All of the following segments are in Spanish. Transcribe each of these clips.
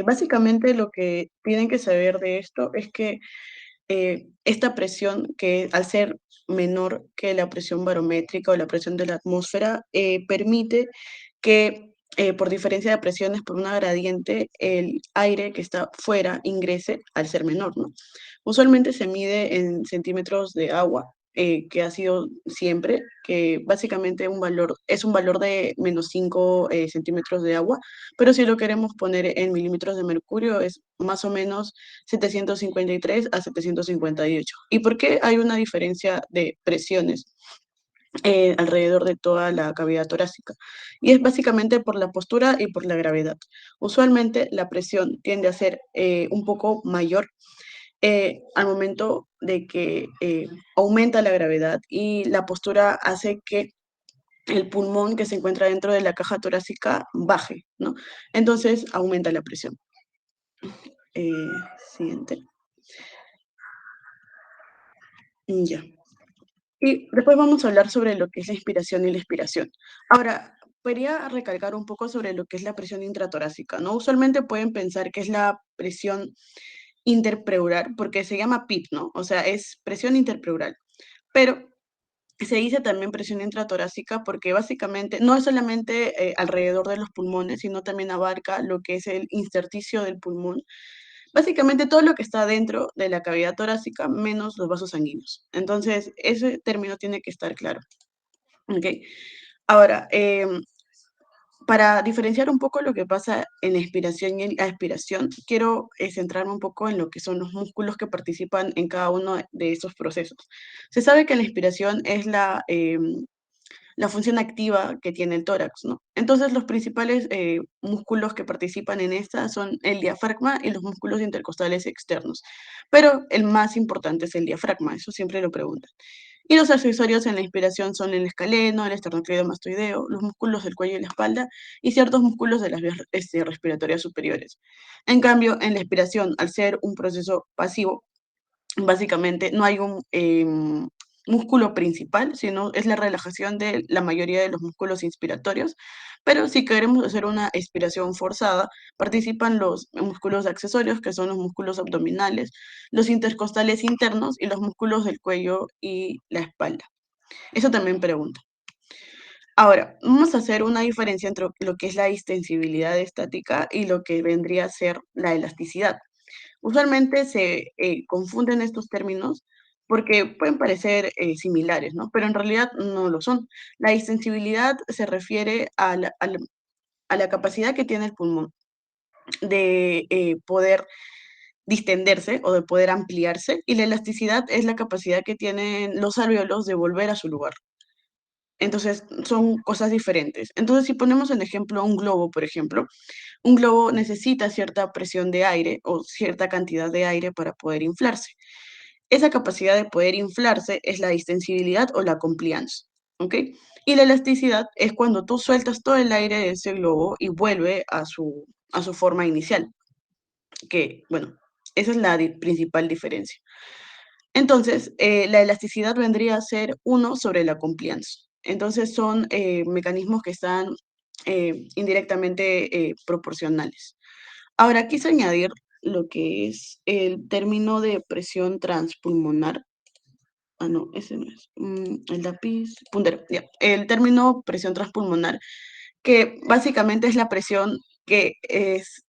Básicamente lo que tienen que saber de esto es que esta presión, que al ser menor que la presión barométrica o la presión de la atmósfera, permite que por diferencia de presiones por una gradiente, el aire que está fuera ingrese al ser menor, ¿no? Usualmente se mide en centímetros de agua, que ha sido siempre, que básicamente es un valor de -5 centímetros de agua, pero si lo queremos poner en milímetros de mercurio es más o menos 753 a 758. ¿Y por qué hay una diferencia de presiones alrededor de toda la cavidad torácica? Y es básicamente por la postura y por la gravedad. Usualmente la presión tiende a ser un poco mayor al momento de que aumenta la gravedad, y la postura hace que el pulmón que se encuentra dentro de la caja torácica baje, ¿no? Entonces aumenta la presión. Eh, Siguiente. Ya. Y después vamos a hablar sobre lo que es la inspiración y la expiración. Ahora, quería recalcar un poco sobre lo que es la presión intratorácica, ¿no? Usualmente pueden pensar que es la presión interpleural, porque se llama PIP, ¿no? O sea, es presión interpleural. Pero se dice también presión intratorácica porque básicamente no es solamente alrededor de los pulmones, sino también abarca lo que es el intersticio del pulmón. Básicamente todo lo que está dentro de la cavidad torácica menos los vasos sanguíneos. Entonces, ese término tiene que estar claro. ¿Ok? Ahora, para diferenciar un poco lo que pasa en la inspiración y en la expiración, quiero centrarme un poco en lo que son los músculos que participan en cada uno de esos procesos. Se sabe que la inspiración es la función activa que tiene el tórax, ¿no? Entonces, los principales músculos que participan en esta son el diafragma y los músculos intercostales externos, pero el más importante es el diafragma, eso siempre lo preguntan. Y los accesorios en la inspiración son el escaleno, el esternocleidomastoideo, los músculos del cuello y la espalda y ciertos músculos de las vías respiratorias superiores. En cambio, en la expiración, al ser un proceso pasivo, básicamente no hay un músculo principal, sino es la relajación de la mayoría de los músculos inspiratorios. Pero si queremos hacer una expiración forzada, participan los músculos accesorios, que son los músculos abdominales, los intercostales internos y los músculos del cuello y la espalda. Eso también pregunta. Ahora, vamos a hacer una diferencia entre lo que es la distensibilidad estática y lo que vendría a ser la elasticidad. Usualmente se confunden estos términos porque pueden parecer similares, ¿no? Pero en realidad no lo son. La distensibilidad se refiere a la capacidad que tiene el pulmón de poder distenderse o de poder ampliarse, y la elasticidad es la capacidad que tienen los alvéolos de volver a su lugar. Entonces, son cosas diferentes. Entonces, si ponemos en ejemplo un globo, por ejemplo, un globo necesita cierta presión de aire o cierta cantidad de aire para poder inflarse. Esa capacidad de poder inflarse es la distensibilidad o la compliance, ¿ok? Y la elasticidad es cuando tú sueltas todo el aire de ese globo y vuelve a su forma inicial, que, bueno, esa es la principal diferencia. Entonces, la elasticidad vendría a ser uno sobre la compliance. Entonces, son mecanismos que están indirectamente proporcionales. Ahora, quise añadir lo que es el término de presión transpulmonar. Ah, no, ese no es. El lápiz, puntero, ya. El término presión transpulmonar, que básicamente es la presión que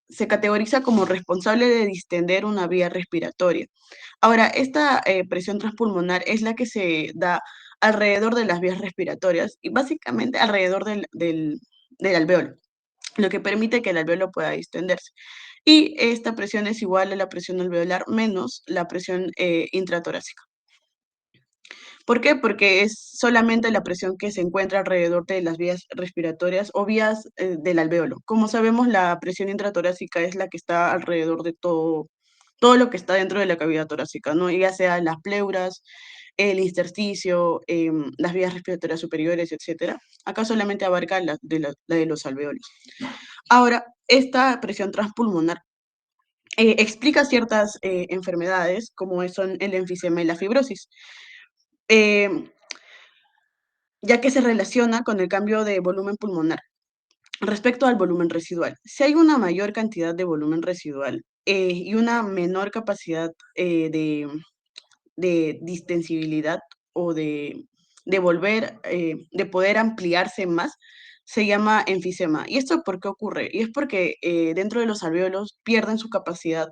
se categoriza como responsable de distender una vía respiratoria. Ahora, esta presión transpulmonar es la que se da alrededor de las vías respiratorias y básicamente alrededor del alvéolo, lo que permite que el alvéolo pueda distenderse. Y esta presión es igual a la presión alveolar menos la presión intratorácica. ¿Por qué? Porque es solamente la presión que se encuentra alrededor de las vías respiratorias o vías del alvéolo. Como sabemos, la presión intratorácica es la que está alrededor de todo lo que está dentro de la cavidad torácica, ¿no? Ya sea las pleuras, el intersticio, las vías respiratorias superiores, etcétera. Acá solamente abarca la de los alvéolos. Ahora, esta presión transpulmonar explica ciertas enfermedades, como son el enfisema y la fibrosis, eh, ya que se relaciona con el cambio de volumen pulmonar. respecto al volumen residual. Si hay una mayor cantidad de volumen residual y una menor capacidad de distensibilidad o de volver, de poder ampliarse más, se llama enfisema. ¿Y esto por qué ocurre? Y es porque dentro de los alvéolos pierden su capacidad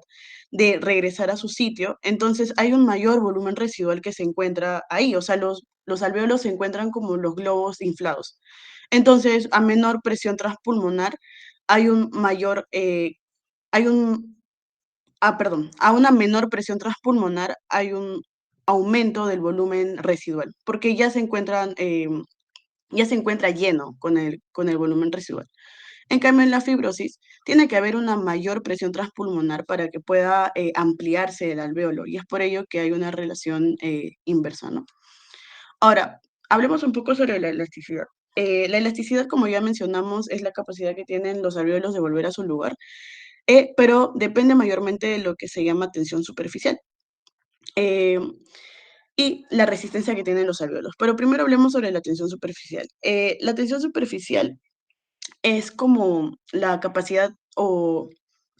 de regresar a su sitio, entonces hay un mayor volumen residual que se encuentra ahí, o sea, los alvéolos se encuentran como los globos inflados. Entonces, a menor presión transpulmonar, hay un mayor, hay un perdón, a una menor presión transpulmonar hay un aumento del volumen residual, porque ya se encuentra lleno con el volumen residual. En cambio, en la fibrosis tiene que haber una mayor presión transpulmonar para que pueda ampliarse el alvéolo, y es por ello que hay una relación inversa, ¿no? Ahora, hablemos un poco sobre la elasticidad. La elasticidad, como ya mencionamos, es la capacidad que tienen los alvéolos de volver a su lugar, pero depende mayormente de lo que se llama tensión superficial eh, y la resistencia que tienen los alvéolos. Pero primero hablemos sobre la tensión superficial. La tensión superficial es como la capacidad o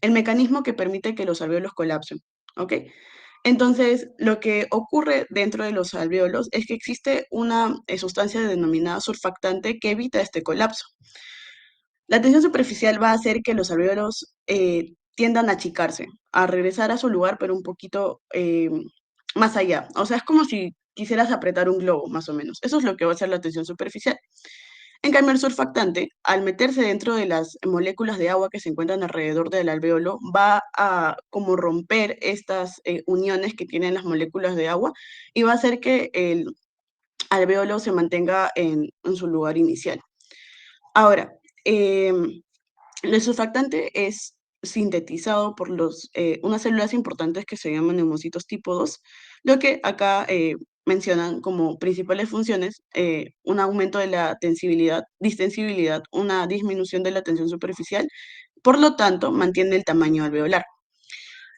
el mecanismo que permite que los alvéolos colapsen, ¿ok? Entonces, lo que ocurre dentro de los alvéolos es que existe una sustancia denominada surfactante que evita este colapso. La tensión superficial va a hacer que los alvéolos tiendan a achicarse, a regresar a su lugar, pero un poquito más allá. O sea, es como si quisieras apretar un globo, más o menos. Eso es lo que va a hacer la tensión superficial. En cambio, el surfactante, al meterse dentro de las moléculas de agua que se encuentran alrededor del alvéolo, va a como romper estas uniones que tienen las moléculas de agua y va a hacer que el alvéolo se mantenga en su lugar inicial. Ahora, el surfactante es sintetizado por unas células importantes que se llaman neumocitos tipo 2, lo que acá mencionan como principales funciones un aumento de la tensibilidad, distensibilidad, una disminución de la tensión superficial, por lo tanto, mantiene el tamaño alveolar.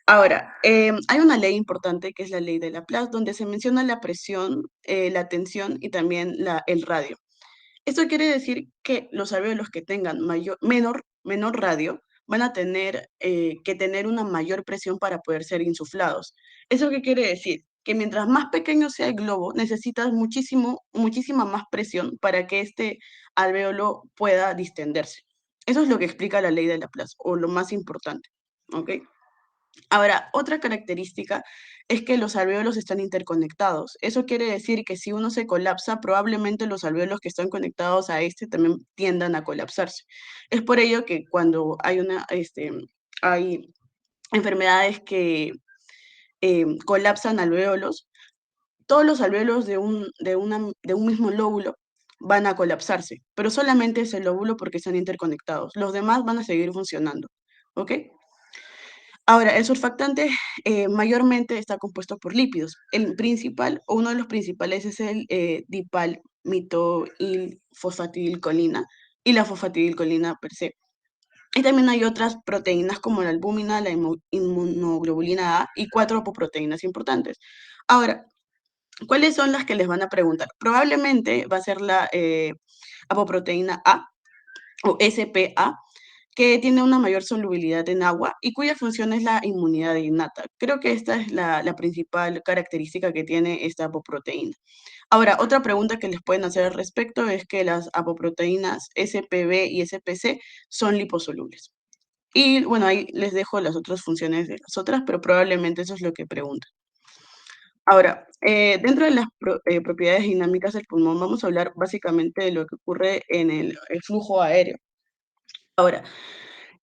Ahora, hay una ley importante que es la ley de Laplace, donde se menciona la presión, la tensión y también el radio. Esto quiere decir que los alvéolos que tengan menor radio van a tener que tener una mayor presión para poder ser insuflados. ¿Eso qué quiere decir? Que mientras más pequeño sea el globo, necesitas muchísima más presión para que este alvéolo pueda distenderse. Eso es lo que explica la ley de Laplace, o lo más importante. ¿Ok? Ahora, otra característica es que los alvéolos están interconectados. Eso quiere decir que si uno se colapsa, probablemente los alvéolos que están conectados a este también tiendan a colapsarse. Es por ello que cuando hay enfermedades que colapsan alvéolos, todos los alvéolos de un mismo lóbulo van a colapsarse, pero solamente ese lóbulo porque están interconectados. Los demás van a seguir funcionando. ¿Ok? Ahora, el surfactante mayormente está compuesto por lípidos. El principal, o uno de los principales, es el dipalmitoilfosfatidilcolina y la fosfatidilcolina per se. Y también hay otras proteínas como la albúmina, la inmunoglobulina A y cuatro apoproteínas importantes. Ahora, ¿cuáles son las que les van a preguntar? Probablemente va a ser la apoproteína A o SPA, que tiene una mayor solubilidad en agua y cuya función es la inmunidad innata. Creo que esta es la principal característica que tiene esta apoproteína. Ahora, otra pregunta que les pueden hacer al respecto es que las apoproteínas SPB y SPC son liposolubles. Y bueno, ahí les dejo las otras funciones de las otras, pero probablemente eso es lo que preguntan. Ahora, dentro de las propiedades dinámicas del pulmón, vamos a hablar básicamente de lo que ocurre en el flujo aéreo. Ahora,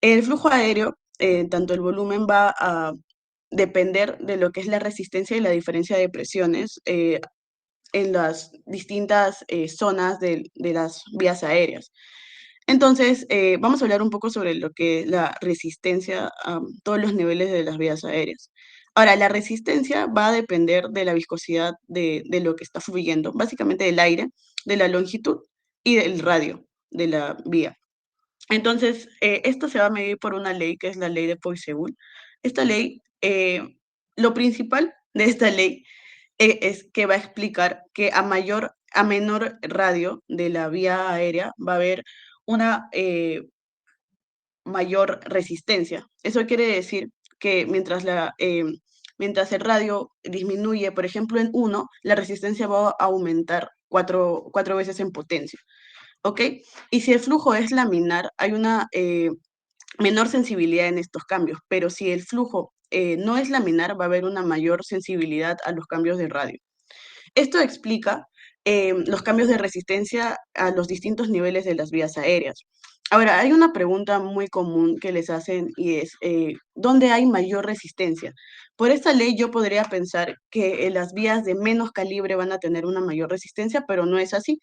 el flujo aéreo, tanto el volumen va a depender de lo que es la resistencia y la diferencia de presiones en las distintas zonas de las vías aéreas. Entonces, vamos a hablar un poco sobre lo que es la resistencia a todos los niveles de las vías aéreas. Ahora, la resistencia va a depender de la viscosidad de lo que está fluyendo, básicamente del aire, de la longitud y del radio de la vía. Entonces, esto se va a medir por una ley que es la ley de Poiseuille. Esta ley, lo principal de esta ley es que va a explicar que a menor radio de la vía aérea va a haber una mayor resistencia. Eso quiere decir que mientras el radio disminuye, por ejemplo, en 1, la resistencia va a aumentar cuatro veces en potencia. ¿Ok? Y si el flujo es laminar, hay una menor sensibilidad en estos cambios, pero si el flujo no es laminar, va a haber una mayor sensibilidad a los cambios de radio. Esto explica los cambios de resistencia a los distintos niveles de las vías aéreas. Ahora, hay una pregunta muy común que les hacen y es, ¿dónde hay mayor resistencia? Por esta ley yo podría pensar que las vías de menos calibre van a tener una mayor resistencia, pero no es así.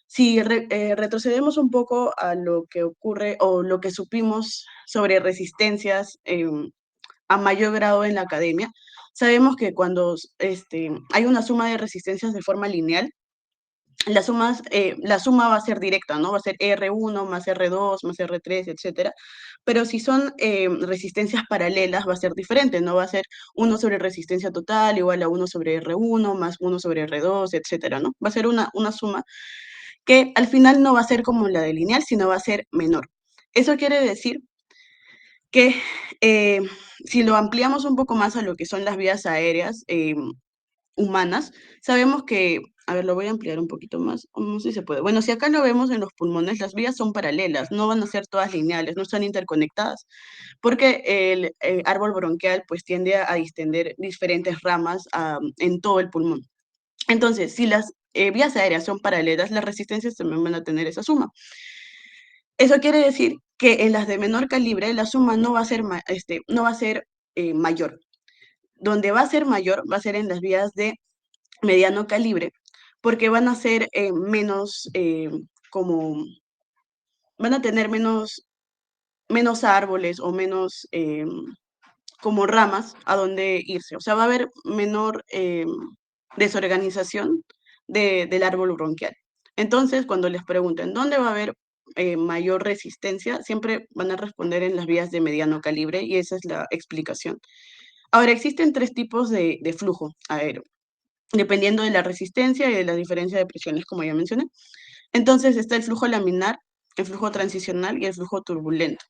Si retrocedemos un poco a lo que ocurre o lo que supimos sobre resistencias a mayor grado en la academia, sabemos que cuando hay una suma de resistencias de forma lineal, la suma va a ser directa, ¿no? Va a ser R1 más R2 más R3, etcétera. Pero si son resistencias paralelas, va a ser diferente, ¿no? Va a ser 1 sobre resistencia total igual a 1 sobre R1 más 1 sobre R2, etcétera, ¿no? Va a ser una suma que al final no va a ser como la de lineal, sino va a ser menor. Eso quiere decir que si lo ampliamos un poco más a lo que son las vías aéreas humanas, sabemos que, a ver, lo voy a ampliar un poquito más, no sé si se puede. Bueno, si acá lo vemos en los pulmones, las vías son paralelas, no van a ser todas lineales, no están interconectadas, porque el árbol bronquial pues tiende a distender diferentes ramas en todo el pulmón. Entonces, si las vías aéreas son paralelas, las resistencias también van a tener esa suma. Eso quiere decir que en las de menor calibre la suma no va a ser, no va a ser mayor. Donde va a ser mayor va a ser en las vías de mediano calibre, porque van a ser menos, como, van a tener menos árboles o menos como ramas a donde irse. O sea, va a haber menor desorganización del árbol bronquial. Entonces, cuando les pregunten dónde va a haber mayor resistencia, siempre van a responder en las vías de mediano calibre y esa es la explicación. Ahora, existen 3 tipos de flujo aéreo, dependiendo de la resistencia y de la diferencia de presiones, como ya mencioné. Entonces, está el flujo laminar, el flujo transicional y el flujo turbulento.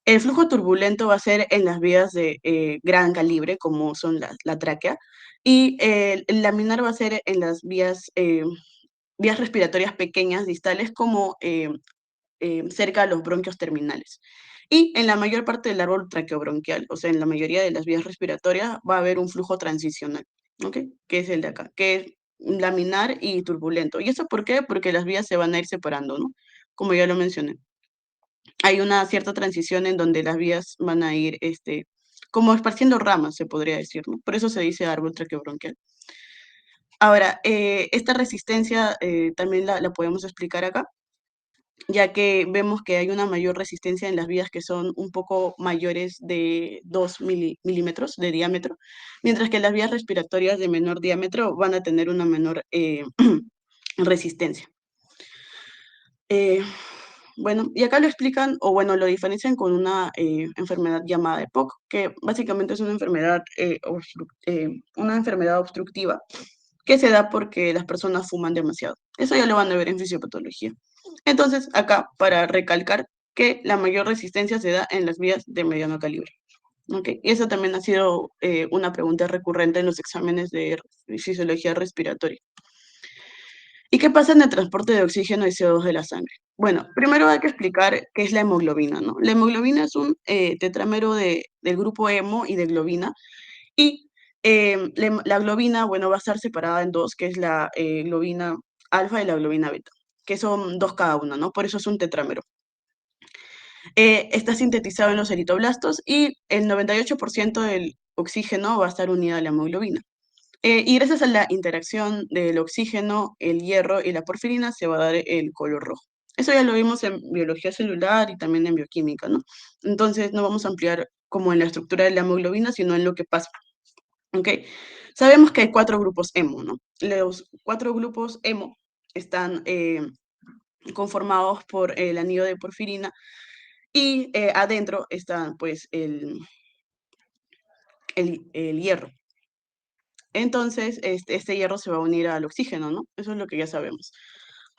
El flujo turbulento va a ser en las vías de gran calibre, como son la tráquea, y el laminar va a ser en las vías respiratorias pequeñas, distales, como cerca de los bronquios terminales. Y en la mayor parte del árbol traqueobronquial, o sea, en la mayoría de las vías respiratorias, va a haber un flujo transicional, ¿ok? Que es el de acá, que es laminar y turbulento. ¿Y eso por qué? Porque las vías se van a ir separando, ¿no? Como ya lo mencioné. Hay una cierta transición en donde las vías van a ir, como esparciendo ramas, se podría decir, ¿no? Por eso se dice árbol traqueobronquial. Ahora, esta resistencia también la podemos explicar acá, ya que vemos que hay una mayor resistencia en las vías que son un poco mayores de 2 milímetros de diámetro, mientras que las vías respiratorias de menor diámetro van a tener una menor resistencia. Bueno, y acá lo explican, o bueno, lo diferencian con una enfermedad llamada EPOC, que básicamente es una enfermedad obstructiva que se da porque las personas fuman demasiado. Eso ya lo van a ver en fisiopatología. Entonces, acá, para recalcar que la mayor resistencia se da en las vías de mediano calibre. ¿Ok? Y eso también ha sido una pregunta recurrente en los exámenes de fisiología respiratoria. ¿Y qué pasa en el transporte de oxígeno y CO2 de la sangre? Bueno, primero hay que explicar qué es la hemoglobina, ¿no? La hemoglobina es un tetrámero del grupo hemo y de globina, y la globina, bueno, va a estar separada en dos, que es la globina alfa y la globina beta, que son 2 cada una, ¿no? Por eso es un tetrámero. Está sintetizado en los eritoblastos y el 98% del oxígeno va a estar unido a la hemoglobina. Y gracias a la interacción del oxígeno, el hierro y la porfirina se va a dar el color rojo. Eso ya lo vimos en biología celular y también en bioquímica, ¿no? Entonces no vamos a ampliar como en la estructura de la hemoglobina, sino en lo que pasa. ¿Ok? Sabemos que hay 4 grupos hemo, ¿no? Los 4 grupos hemo están conformados por el anillo de porfirina y adentro está pues el hierro. Entonces, este hierro se va a unir al oxígeno, ¿no? Eso es lo que ya sabemos.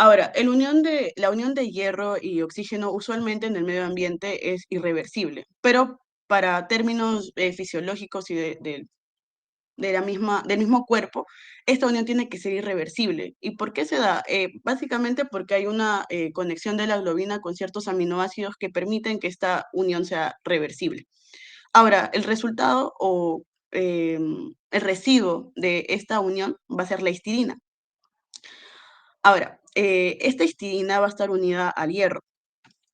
Ahora, la unión de hierro y oxígeno usualmente en el medio ambiente es irreversible, pero para términos fisiológicos y del mismo cuerpo, esta unión tiene que ser irreversible. ¿Y por qué se da? Básicamente porque hay una conexión de la globina con ciertos aminoácidos que permiten que esta unión sea reversible. Ahora, el resultado o el residuo de esta unión va a ser la histidina. Ahora, esta histidina va a estar unida al hierro.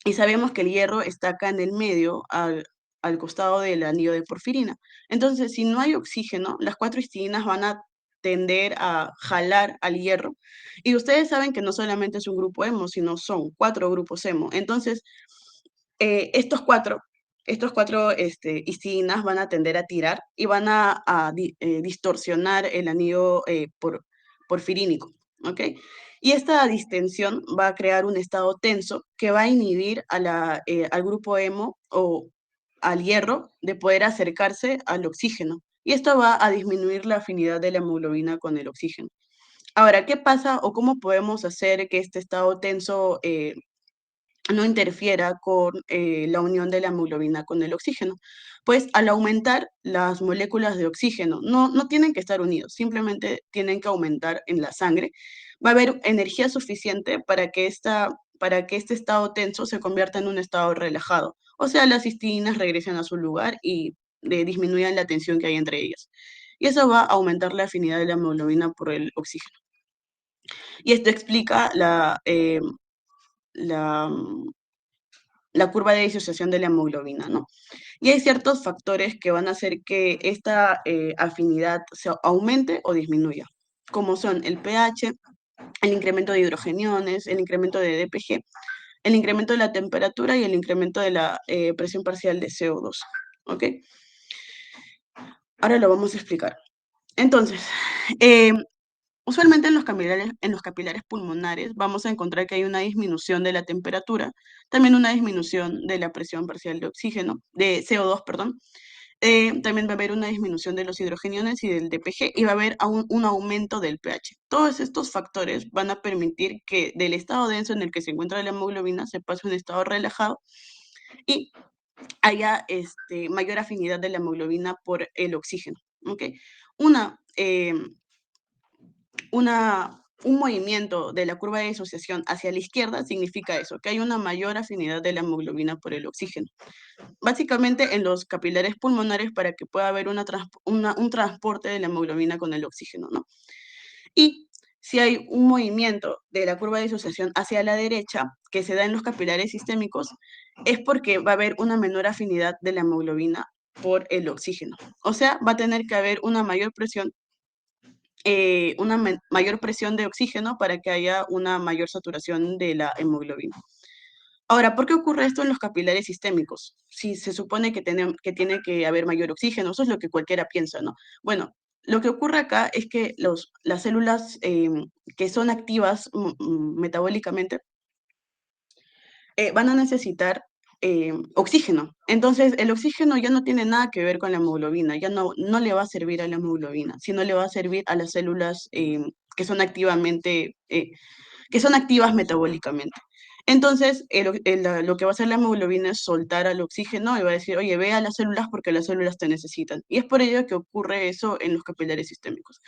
Y sabemos que el hierro está acá en el medio, al costado del anillo de porfirina. Entonces, si no hay oxígeno, las cuatro histidinas van a tender a jalar al hierro. Y ustedes saben que no solamente es un grupo hemo, sino son cuatro grupos hemo. Entonces, eh, estos cuatro, histidinas van a tender a tirar y van a distorsionar el anillo porfirínico, ¿ok? Y esta distensión va a crear un estado tenso que va a inhibir al grupo hemo o al hierro de poder acercarse al oxígeno. Y esto va a disminuir la afinidad de la hemoglobina con el oxígeno. Ahora, ¿qué pasa o cómo podemos hacer que este estado tenso no interfiera con la unión de la hemoglobina con el oxígeno? Pues al aumentar las moléculas de oxígeno, no tienen que estar unidos, simplemente tienen que aumentar en la sangre. Va a haber energía suficiente para que este estado tenso se convierta en un estado relajado. O sea, las cistinas regresen a su lugar y disminuyan la tensión que hay entre ellas. Y eso va a aumentar la afinidad de la hemoglobina por el oxígeno. Y esto explica la, la curva de disociación de la hemoglobina, ¿no? Y hay ciertos factores que van a hacer que esta afinidad se aumente o disminuya, como son el pH, el incremento de hidrogeniones, el incremento de DPG, el incremento de la temperatura y el incremento de la presión parcial de CO2. ¿Ok? Ahora lo vamos a explicar. Entonces, eh, usualmente en los capilares pulmonares vamos a encontrar que hay una disminución de la temperatura, también una disminución de la presión parcial de oxígeno, de CO2, perdón. También va a haber una disminución de los hidrogeniones y del DPG y va a haber un aumento del pH. Todos estos factores van a permitir que del estado denso en el que se encuentra la hemoglobina se pase a un estado relajado y haya mayor afinidad de la hemoglobina por el oxígeno. ¿Okay? Una, eh, un movimiento de la curva de disociación hacia la izquierda significa eso, que hay una mayor afinidad de la hemoglobina por el oxígeno. Básicamente en los capilares pulmonares para que pueda haber un transporte de la hemoglobina con el oxígeno, ¿no? Y si hay un movimiento de la curva de disociación hacia la derecha, que se da en los capilares sistémicos, es porque va a haber una menor afinidad de la hemoglobina por el oxígeno. O sea, va a tener que haber una mayor presión mayor presión de oxígeno para que haya una mayor saturación de la hemoglobina. Ahora, ¿por qué ocurre esto en los capilares sistémicos? Si se supone que tiene que haber mayor oxígeno, eso es lo que cualquiera piensa, ¿no? Bueno, lo que ocurre acá es que las células que son activas metabólicamente van a necesitar oxígeno. Entonces, el oxígeno ya no tiene nada que ver con la hemoglobina, ya no le va a servir a la hemoglobina, sino le va a servir a las células que son que son activas metabólicamente. Entonces, lo que va a hacer la hemoglobina es soltar al oxígeno y va a decir, oye, ve a las células porque las células te necesitan. Y es por ello que ocurre eso en los capilares sistémicos.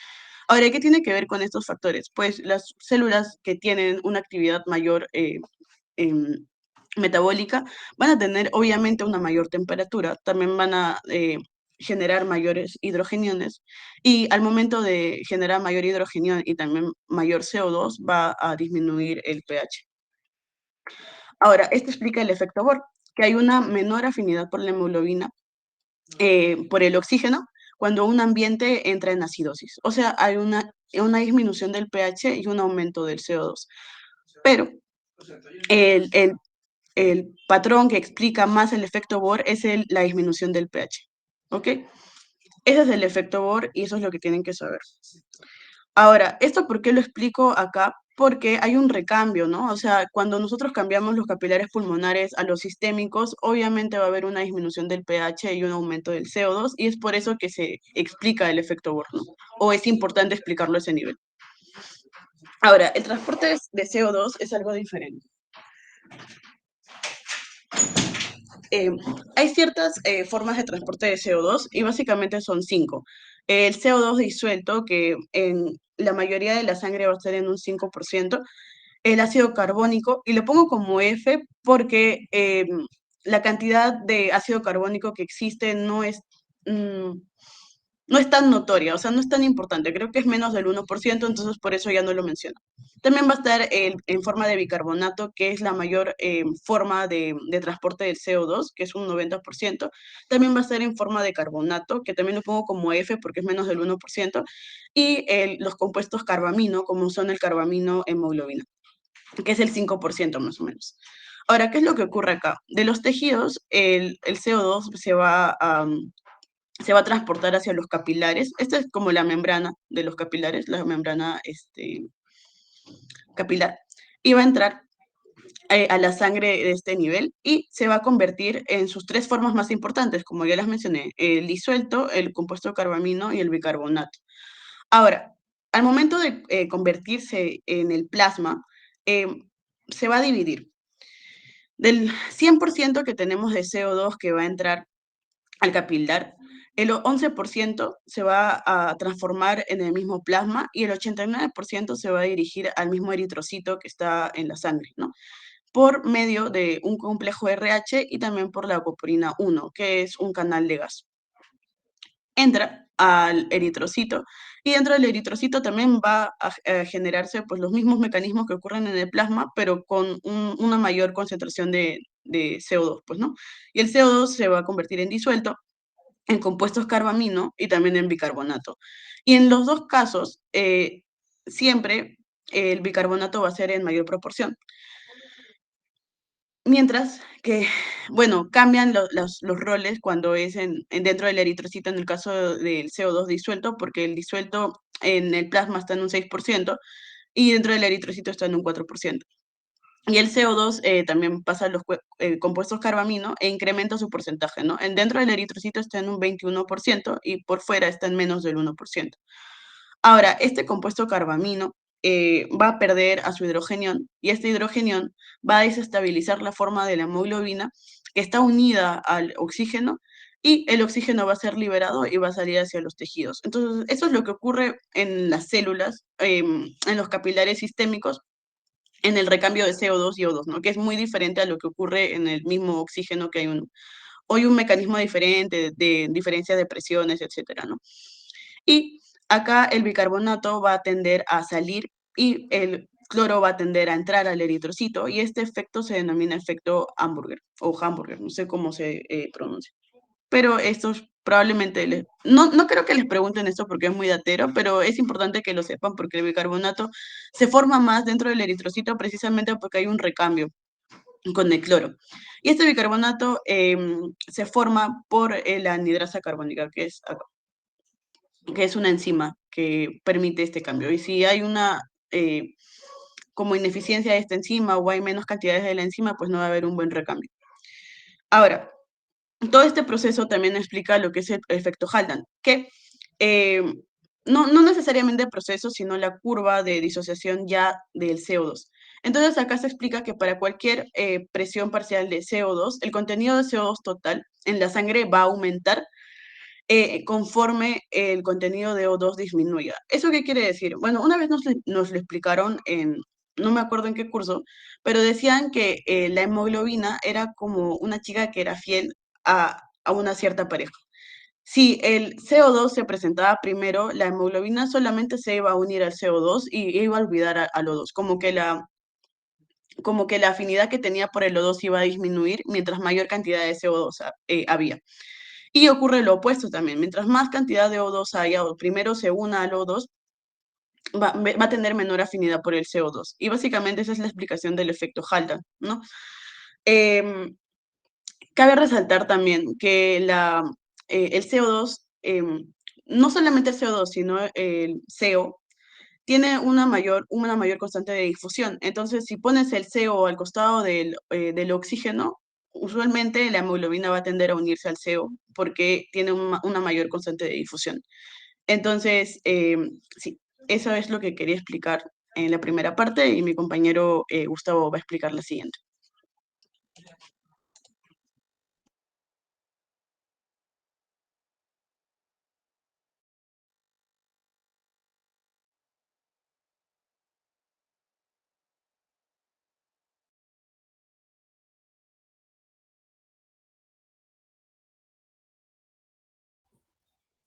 Ahora, ¿qué tiene que ver con estos factores? Pues las células que tienen una actividad mayor em, metabólica van a tener obviamente una mayor temperatura, también van a generar mayores hidrogeniones y al momento de generar mayor hidrogenión y también mayor CO2 va a disminuir el pH. Ahora, esto explica el efecto Bohr, que hay una menor afinidad por la hemoglobina, por el oxígeno, cuando un ambiente entra en acidosis. O sea, hay una disminución del pH y un aumento del CO2. Pero el, el el patrón que explica más el efecto Bohr es la disminución del pH. ¿Ok? Ese es el efecto Bohr y eso es lo que tienen que saber. Ahora, ¿esto por qué lo explico acá? Porque hay un recambio, ¿no? O sea, cuando nosotros cambiamos los capilares pulmonares a los sistémicos, obviamente va a haber una disminución del pH y un aumento del CO2, y es por eso que se explica el efecto Bohr, ¿no? O es importante explicarlo a ese nivel. Ahora, el transporte de CO2 es algo diferente. Eh, Hay ciertas formas de transporte de CO2 y básicamente son cinco. El CO2 disuelto, que en la mayoría de la sangre va a estar en un 5%. El ácido carbónico, y lo pongo como F porque la cantidad de ácido carbónico que existe mm, no es tan notoria, o sea, no es tan importante, creo que es menos del 1%, entonces por eso ya no lo menciono. También va a estar en forma de bicarbonato, que es la mayor forma de transporte del CO2, que es un 90%. También va a estar en forma de carbonato, que también lo pongo como F porque es menos del 1%. Y los compuestos carbamino, como son el carbamino hemoglobina, que es el 5% más o menos. Ahora, ¿qué es lo que ocurre acá? De los tejidos, el CO2 se va a transportar hacia los capilares. Esta es como la membrana de los capilares, la membrana capilar, y va a entrar a la sangre de este nivel y se va a convertir en sus tres formas más importantes, como ya las mencioné, el disuelto, el compuesto carbamino y el bicarbonato. Ahora, al momento de convertirse en el plasma, eh, se va a dividir. Del 100% que tenemos de CO2 que va a entrar al capilar, el 11% se va a transformar en el mismo plasma y el 89% se va a dirigir al mismo eritrocito que está en la sangre, ¿no? Por medio de un complejo RH y también por la apocrina 1, que es un canal de gas. Entra al eritrocito y dentro del eritrocito también va a generarse pues, los mismos mecanismos que ocurren en el plasma, pero con una mayor concentración de CO2, pues, ¿no? Y el CO2 se va a convertir en disuelto, en compuestos carbamino y también en bicarbonato. Y en los dos casos, siempre el bicarbonato va a ser en mayor proporción. Mientras que, bueno, cambian los roles cuando es dentro del eritrocito en el caso del CO2 disuelto, porque el disuelto en el plasma está en un 6% y dentro del eritrocito está en un 4%. Y el CO2 también pasa a los compuestos carbamino e incrementa su porcentaje, ¿no? Dentro del eritrocito está en un 21% y por fuera está en menos del 1%. Ahora, este compuesto carbamino va a perder a su hidrogenión y este hidrogenión va a desestabilizar la forma de la hemoglobina que está unida al oxígeno y el oxígeno va a ser liberado y va a salir hacia los tejidos. Entonces, eso es lo que ocurre en las células, en los capilares sistémicos, en el recambio de CO2 y O2, ¿no? Que es muy diferente a lo que ocurre en el mismo oxígeno, que hay un mecanismo diferente de diferencia de presiones, etcétera, ¿no? Y acá el bicarbonato va a tender a salir y el cloro va a tender a entrar al eritrocito y este efecto se denomina efecto hamburger o hamburger, no sé cómo se pronuncia. Pero estos probablemente, no creo que les pregunten esto porque es muy datero, pero es importante que lo sepan porque el bicarbonato se forma más dentro del eritrocito precisamente porque hay un recambio con el cloro. Y este bicarbonato se forma por la anhidrasa carbónica, que es una enzima que permite este cambio. Y si hay una como ineficiencia de esta enzima o hay menos cantidades de la enzima, pues no va a haber un buen recambio. Ahora, todo este proceso también explica lo que es el efecto Haldane, que eh, no necesariamente el proceso, sino la curva de disociación ya del CO2. Entonces acá se explica que para cualquier presión parcial de CO2, el contenido de CO2 total en la sangre va a aumentar conforme el contenido de O2 disminuya. ¿Eso qué quiere decir? Bueno, una vez nos lo explicaron no me acuerdo en qué curso, pero decían que la hemoglobina era como una chica que era fiel a una cierta pareja. Si el CO2 se presentaba primero, la hemoglobina solamente se iba a unir al CO2 y iba a olvidar al O2, como que la afinidad que tenía por el O2 iba a disminuir mientras mayor cantidad de CO2 había. Y ocurre lo opuesto también. Mientras más cantidad de O2 haya, o primero se una al O2, va a tener menor afinidad por el CO2. Y básicamente esa es la explicación del efecto Haldane, ¿no? Em, Cabe resaltar también que el CO2, no solamente el CO2, sino el CO, tiene una mayor constante de difusión. Entonces, si pones el CO al costado del oxígeno, usualmente la hemoglobina va a tender a unirse al CO porque tiene una mayor constante de difusión. Entonces, sí, eso es lo que quería explicar en la primera parte y mi compañero Gustavo va a explicar la siguiente.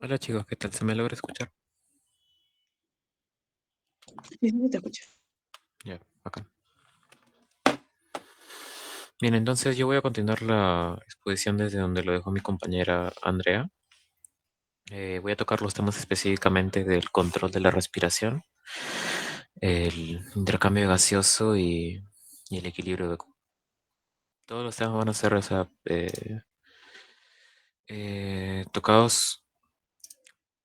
Hola chicos, ¿qué tal? ¿Se me logra escuchar? Sí, sí, te escucho. Ya, acá. Bien, entonces yo voy a continuar la exposición desde donde lo dejó mi compañera Andrea. Voy a tocar los temas específicamente del control de la respiración, el intercambio gaseoso y el equilibrio de... Todos los temas van a ser, o sea, tocados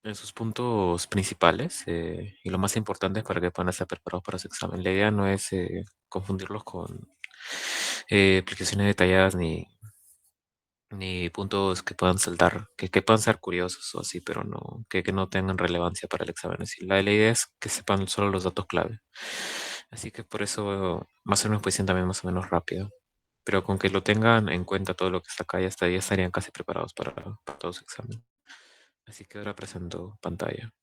en sus puntos principales y lo más importante es para que puedan estar preparados para su examen. La idea no es confundirlos con explicaciones detalladas ni puntos que puedan saltar, que puedan ser curiosos o así, pero no, que no tengan relevancia para el examen. Así, la idea es que sepan solo los datos clave. Así que por eso va a ser una exposición también más o menos rápida. Pero con que lo tengan en cuenta todo lo que está acá, ya estarían casi preparados para todo su examen. Así que ahora presento pantalla.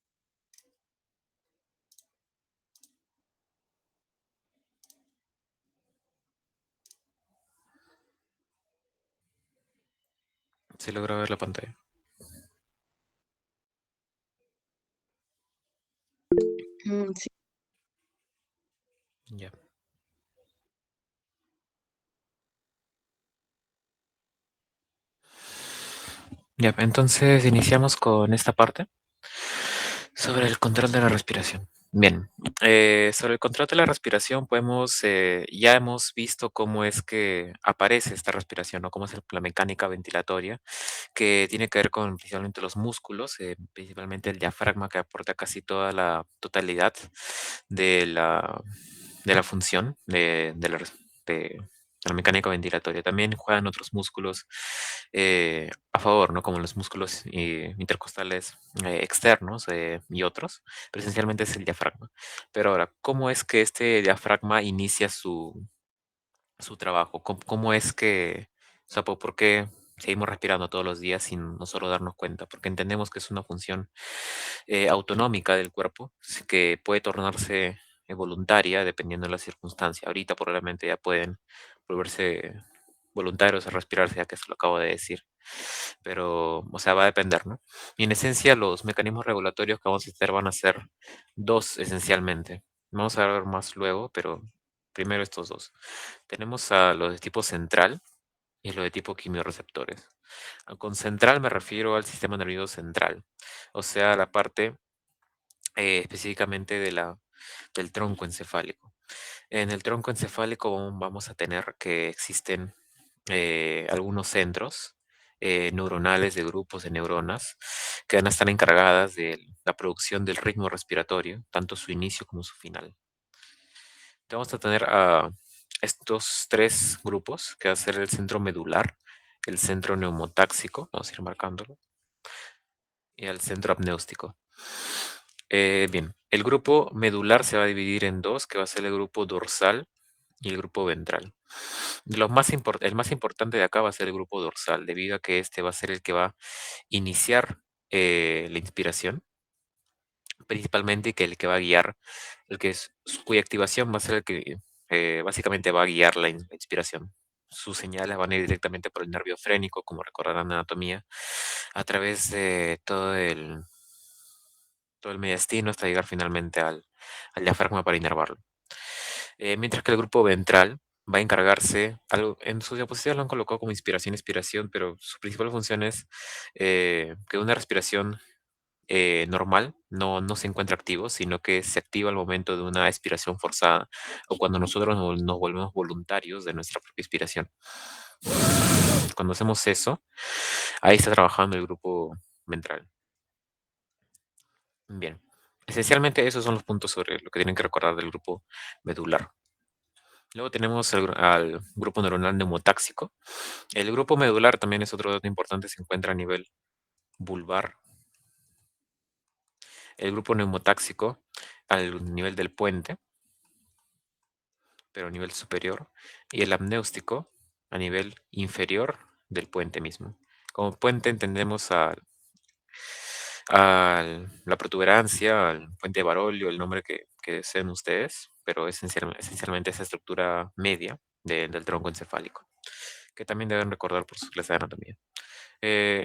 ¿Se logra ver la pantalla? Sí. Ya. Ya, entonces iniciamos con esta parte. Sobre el control de la respiración. Bien, sobre el control de la respiración ya hemos visto cómo es que aparece esta respiración, ¿no? Cómo es la mecánica ventilatoria, que tiene que ver con principalmente los músculos, principalmente el diafragma que aporta casi toda la totalidad de la función de la mecánica ventilatoria. También juegan otros músculos a favor, ¿no? Como los músculos intercostales externos y otros, pero esencialmente es el diafragma. Pero ahora, ¿cómo es que este diafragma inicia su trabajo? ¿Cómo es que, o sea, por qué seguimos respirando todos los días sin nosotros darnos cuenta? Porque entendemos que es una función autonómica del cuerpo que puede tornarse voluntaria dependiendo de la circunstancia. Ahorita probablemente ya pueden volverse voluntarios a respirarse, ya que se lo acabo de decir. Pero, o sea, va a depender, ¿no? Y en esencia, los mecanismos regulatorios que vamos a hacer van a ser dos esencialmente. Vamos a ver más luego, pero primero estos dos. Tenemos a los de tipo central y los de tipo quimiorreceptores. Con central me refiero al sistema nervioso central, o sea, la parte específicamente del tronco encefálico. En el tronco encefálico vamos a tener que existen algunos centros neuronales de grupos de neuronas que van a estar encargadas de la producción del ritmo respiratorio, tanto su inicio como su final. Vamos a tener a estos tres grupos, que va a ser el centro medular, el centro neumotáxico, vamos a ir marcándolo, y el centro apnéustico. Bien, el grupo medular se va a dividir en dos, que va a ser el grupo dorsal y el grupo ventral. El más importante de acá va a ser el grupo dorsal, debido a que este va a ser el que va a iniciar la inspiración, principalmente, y que el que va a guiar, cuya activación va a ser el que básicamente va a guiar la inspiración. Sus señales van a ir directamente por el nervio frénico, como recordarán en anatomía, a través de todo el mediastino hasta llegar finalmente al diafragma para inervarlo. Mientras que el grupo ventral va a encargarse, en sus diapositivas lo han colocado como inspiración-expiración, pero su principal función es que una respiración normal no se encuentra activo, sino que se activa al momento de una expiración forzada o cuando nosotros nos volvemos voluntarios de nuestra propia expiración. Cuando hacemos eso, ahí está trabajando el grupo ventral. Bien. Esencialmente esos son los puntos sobre lo que tienen que recordar del grupo medular. Luego tenemos al grupo neuronal neumotáxico. El grupo medular también es otro dato importante, se encuentra a nivel vulvar. El grupo neumotáxico al nivel del puente. pero a nivel superior, y el amnéustico a nivel inferior del puente mismo. Como puente entendemos la protuberancia, al puente de Barolio, el nombre que deseen ustedes, pero esencialmente esa estructura media del tronco encefálico, que también deben recordar por su clase de anatomía.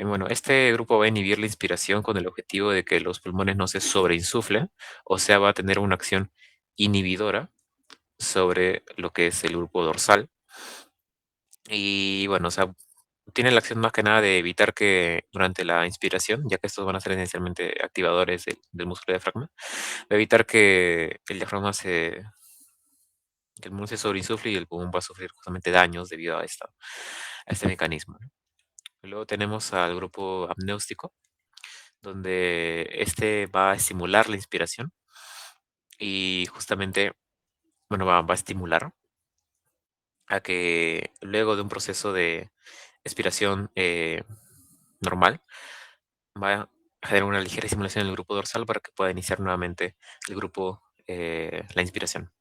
Bueno, este grupo va a inhibir la inspiración con el objetivo de que los pulmones no se sobreinsuflen, o sea, va a tener una acción inhibidora sobre lo que es el grupo dorsal. Y bueno, o sea, tiene la acción más que nada de evitar que durante la inspiración, ya que estos van a ser esencialmente activadores del músculo diafragma, va a evitar que el diafragma que el pulmón se sobreinsufle y el pulmón va a sufrir justamente daños debido a este mecanismo, ¿no? Luego tenemos al grupo apnéustico, donde este va a estimular la inspiración y justamente, bueno, va a estimular a que luego de un proceso de expiración normal, va a generar una ligera estimulación en el grupo dorsal para que pueda iniciar nuevamente el grupo, la inspiración.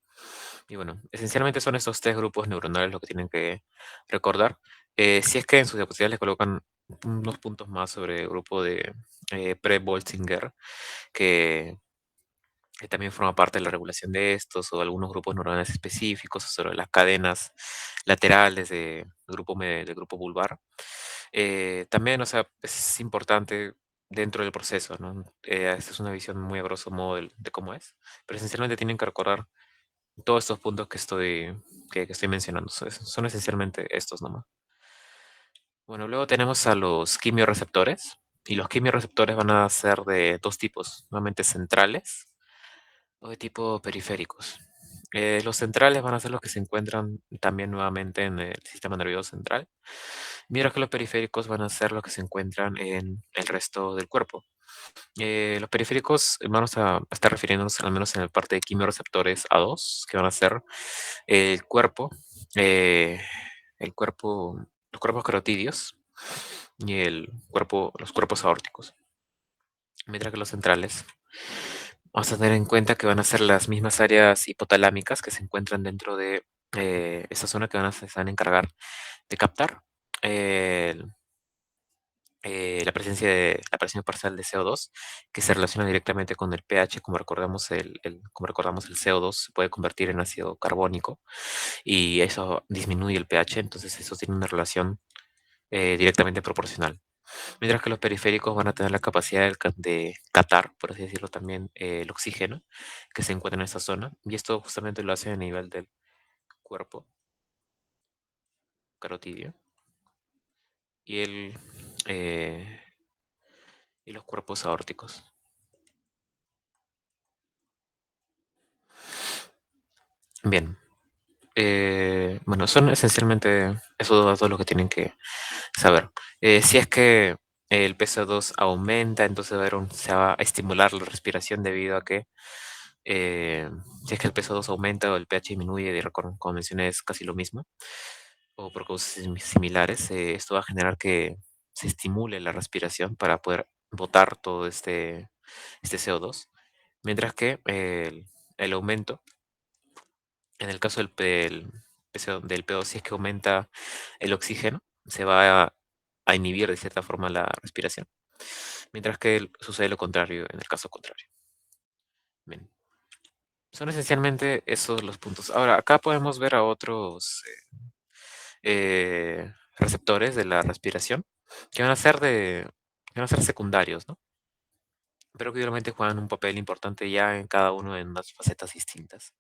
Y bueno, esencialmente son estos tres grupos neuronales lo que tienen que recordar. Si es que en sus diapositivas les colocan unos puntos más sobre el grupo de Pre-Boltzinger, que también forma parte de la regulación de estos, o algunos grupos neuronales específicos, o sobre las cadenas laterales del grupo vulvar. También, o sea, es importante dentro del proceso, ¿no? Esta es una visión muy a grosso modo de cómo es, pero esencialmente tienen que recordar todos estos puntos que estoy mencionando. Son esencialmente estos nomás. Bueno, luego tenemos a los quimiorreceptores, y los quimiorreceptores van a ser de dos tipos, nuevamente centrales o de tipo periféricos. Los centrales van a ser los que se encuentran también nuevamente en el sistema nervioso central, mientras que los periféricos van a ser los que se encuentran en el resto del cuerpo. Los periféricos vamos a estar refiriéndonos al menos en la parte de quimiorreceptores A2, que van a ser el cuerpo, eh, el cuerpo, los cuerpos carotídeos y los cuerpos aórticos. Mientras que los centrales, vamos a tener en cuenta que van a ser las mismas áreas hipotalámicas que se encuentran dentro de esta zona que se van a encargar de captar eh, la presión parcial de CO2, que se relaciona directamente con el pH. Como recordamos, como recordamos, el CO2 se puede convertir en ácido carbónico y eso disminuye el pH, entonces eso tiene una relación directamente proporcional. Mientras que los periféricos van a tener la capacidad de catar, por así decirlo, también el oxígeno que se encuentra en esta zona, y esto justamente lo hace a nivel del cuerpo carotidio y eh, y los cuerpos aórticos. Bien, bueno, son esencialmente esos datos los que tienen que saber. Si es que el PCO2 aumenta, entonces se va a estimular la respiración debido a que si es que el PCO2 aumenta o el pH disminuye, como mencioné, es casi lo mismo, o por causas similares, esto va a generar que se estimule la respiración para poder botar todo este CO2, mientras que el aumento, en el caso del PO2, si es que aumenta el oxígeno, se va a inhibir de cierta forma la respiración, mientras que sucede lo contrario en el caso contrario. Bien. Son esencialmente esos los puntos. Ahora, acá podemos ver a otros receptores de la respiración que van a ser que van a ser secundarios, ¿no? Pero que obviamente juegan un papel importante ya en cada uno en unas facetas distintas.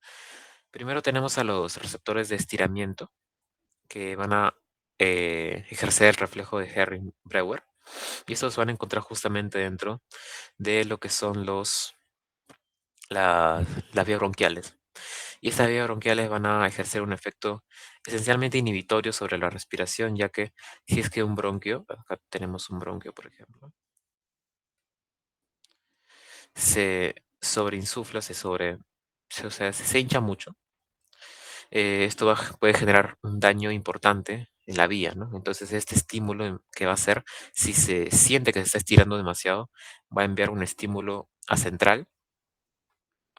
Primero tenemos a los receptores de estiramiento, que van a ejercer el reflejo de Herring-Breuer, y estos van a encontrar justamente dentro de lo que son las vías bronquiales. Y estas vías bronquiales van a ejercer un efecto esencialmente inhibitorio sobre la respiración, ya que si es que un bronquio, acá tenemos un bronquio, por ejemplo, se sobreinsufla, o sea, se hincha mucho, esto puede generar un daño importante en la vía, ¿no? Entonces, este estímulo que va a hacer, si se siente que se está estirando demasiado, va a enviar un estímulo a central,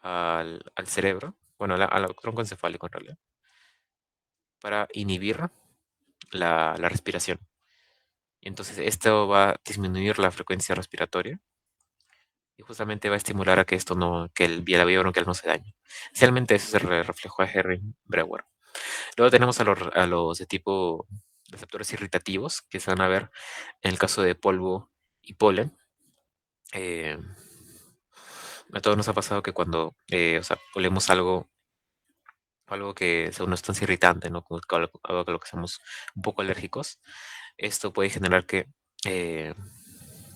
al cerebro, bueno, al tronco encefálico en realidad. para inhibir la respiración. Y entonces esto va a disminuir la frecuencia respiratoria y justamente va a estimular a que esto no, que la vía bronquial no se dañe. Especialmente eso se reflejó a Henry Breuer. Luego tenemos a los de tipo receptores irritativos, que se van a ver en el caso de polvo y polen. Eh, a todos nos ha pasado que cuando o sea, olemos algo que sea una sustancia irritante, ¿no? Como algo a lo que somos un poco alérgicos, esto puede generar que eh,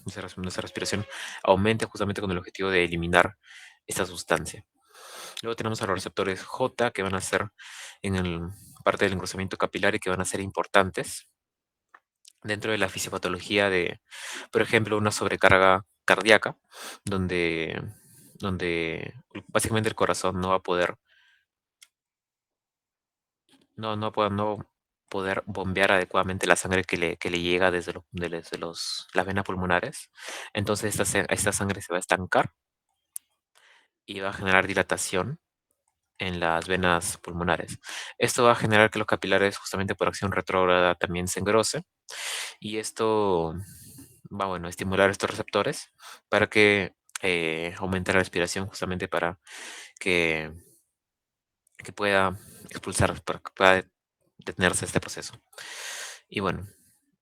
nuestra respiración aumente justamente con el objetivo de eliminar esta sustancia. Luego tenemos a los receptores J que van a ser en el parte del engrosamiento capilar y que van a ser importantes dentro de la fisiopatología de, por ejemplo, una sobrecarga cardíaca, donde, donde básicamente el corazón no va a poder, no poder bombear adecuadamente la sangre que le llega las venas pulmonares. Entonces esta sangre se va a estancar y va a generar dilatación en las venas pulmonares. Esto va a generar que los capilares, justamente por acción retrógrada, también se engrosen y esto va, bueno, a estimular estos receptores para que aumente la respiración, justamente para que, que pueda expulsar, para que pueda detenerse este proceso. Y bueno,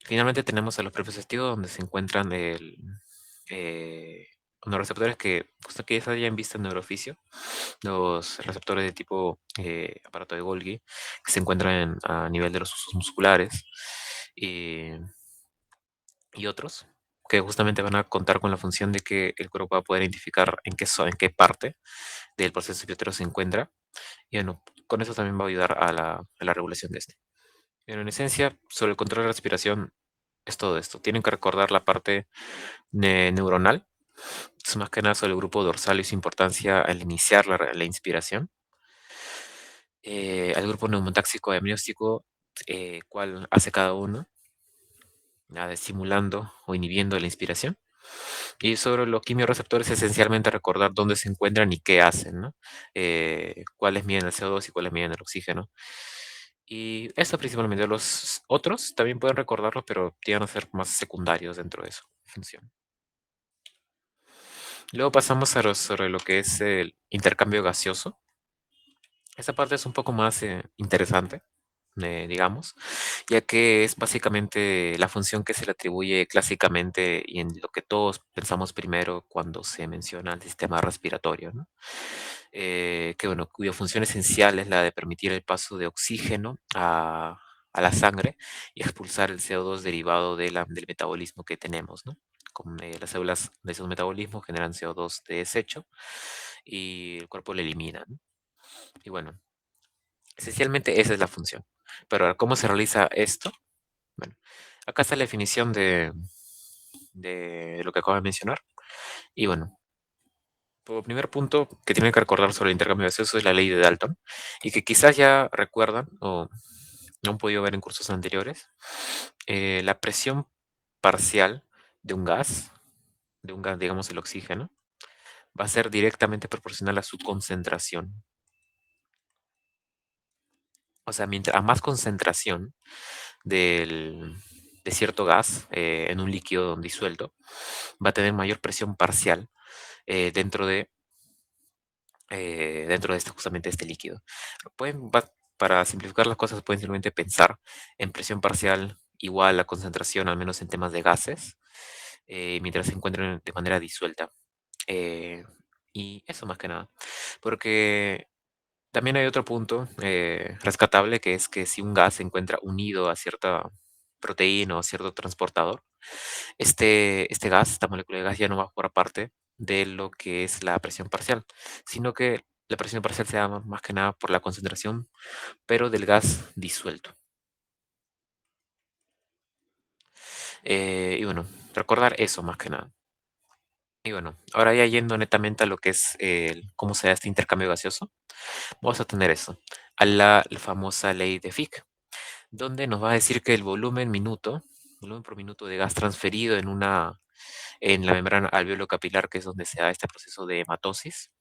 finalmente tenemos a los propios testigos donde se encuentran eh, unos receptores que, justo que ya han visto en neurofisio, los receptores de tipo aparato de Golgi, que se encuentran a nivel de los usos musculares y, y otros, que justamente van a contar con la función de que el cuerpo va a poder identificar en qué parte del proceso respiratorio se encuentra. Y bueno, con eso también va a ayudar a la regulación de este. Pero en esencia, sobre el control de respiración, es todo esto. Tienen que recordar la parte neuronal. Es más que nada sobre el grupo dorsal y su importancia al iniciar la inspiración. Al grupo neumotáxico y amnióstico, cuál hace cada uno, nada, estimulando o inhibiendo la inspiración. Y sobre los quimiorreceptores, esencialmente recordar dónde se encuentran y qué hacen, ¿no? Cuáles miden el CO2 y cuáles miden el oxígeno. Y eso principalmente. Los otros también pueden recordarlo, pero tienen a ser más secundarios dentro de su función. Luego pasamos sobre lo que es el intercambio gaseoso. Esta parte es un poco más interesante, digamos, ya que es básicamente la función que se le atribuye clásicamente y en lo que todos pensamos primero cuando se menciona el sistema respiratorio, ¿no? Que bueno, cuya función esencial es la de permitir el paso de oxígeno a la sangre y expulsar el CO2 derivado del metabolismo que tenemos, ¿no? Las células de ese metabolismo generan CO2 de desecho y el cuerpo lo elimina, ¿no? Y bueno, esencialmente esa es la función. Pero ahora, ¿cómo se realiza esto? Bueno, acá está la definición de lo que acabo de mencionar. Y bueno, por primer punto que tienen que recordar sobre el intercambio gaseoso es la ley de Dalton, y que quizás ya recuerdan o no han podido ver en cursos anteriores. La presión parcial de un gas, digamos el oxígeno, va a ser directamente proporcional a su concentración. O sea, mientras a más concentración del, de cierto gas en un líquido disuelto, va a tener mayor presión parcial eh, dentro de, dentro de justamente este líquido. Para simplificar las cosas, pueden simplemente pensar en presión parcial igual a concentración, al menos en temas de gases, mientras se encuentran de manera disuelta. Eh, y eso más que nada. Porque también hay otro punto rescatable, que es que si un gas se encuentra unido a cierta proteína o a cierto transportador, este gas, esta molécula de gas ya no va a formar parte de lo que es la presión parcial, sino que la presión parcial se da más que nada por la concentración, pero del gas disuelto. Y bueno, recordar eso más que nada. Y bueno, ahora ya yendo netamente a lo que es cómo se da este intercambio gaseoso, vamos a tener eso, a la famosa ley de Fick, donde nos va a decir que el volumen por minuto de gas transferido en la membrana alveolo-capilar, que es donde se da este proceso de hematosis,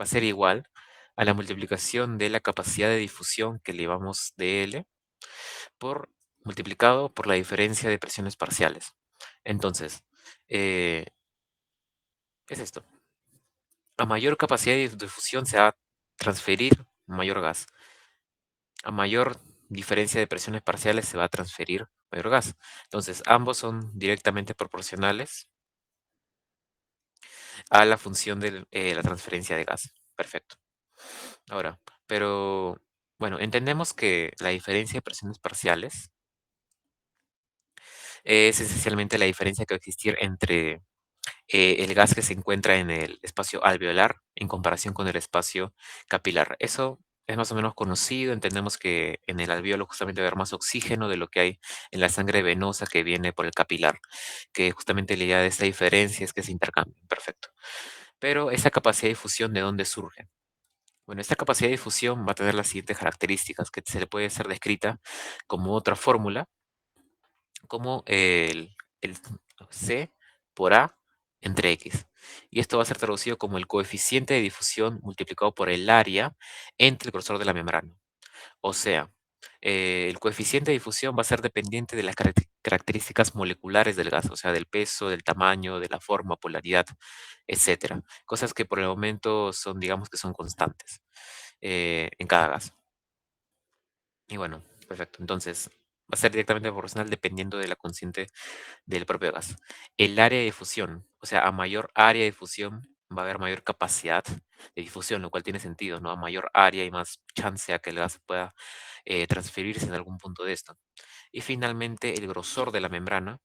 va a ser igual a la multiplicación de la capacidad de difusión que elevamos de L por multiplicado por la diferencia de presiones parciales. Entonces, eh, es esto. A mayor capacidad de difusión se va a transferir mayor gas. A mayor diferencia de presiones parciales se va a transferir mayor gas. Entonces, ambos son directamente proporcionales a la función de la transferencia de gas. Perfecto. Ahora, pero bueno, entendemos que la diferencia de presiones parciales es esencialmente la diferencia que va a existir entre el gas que se encuentra en el espacio alveolar en comparación con el espacio capilar. Eso es más o menos conocido. Entendemos que en el alveolo justamente va a haber más oxígeno de lo que hay en la sangre venosa que viene por el capilar, que justamente la idea de esta diferencia es que se intercambian. Perfecto. Pero esa capacidad de difusión, ¿de dónde surge? Bueno, esta capacidad de difusión va a tener las siguientes características, que se le puede ser descrita como otra fórmula, como el C por A entre X. Y esto va a ser traducido como el coeficiente de difusión multiplicado por el área entre el grosor de la membrana. O sea, el coeficiente de difusión va a ser dependiente de las características moleculares del gas, o sea, del peso, del tamaño, de la forma, polaridad, etcétera. Cosas que por el momento son, digamos que son constantes en cada gas. Y bueno, perfecto. Entonces, va a ser directamente proporcional dependiendo de la consciente del propio gas. El área de difusión, o sea, a mayor área de difusión va a haber mayor capacidad de difusión, lo cual tiene sentido, ¿no? A mayor área y más chance a que el gas pueda transferirse en algún punto de esto. Y finalmente, el grosor de la membrana,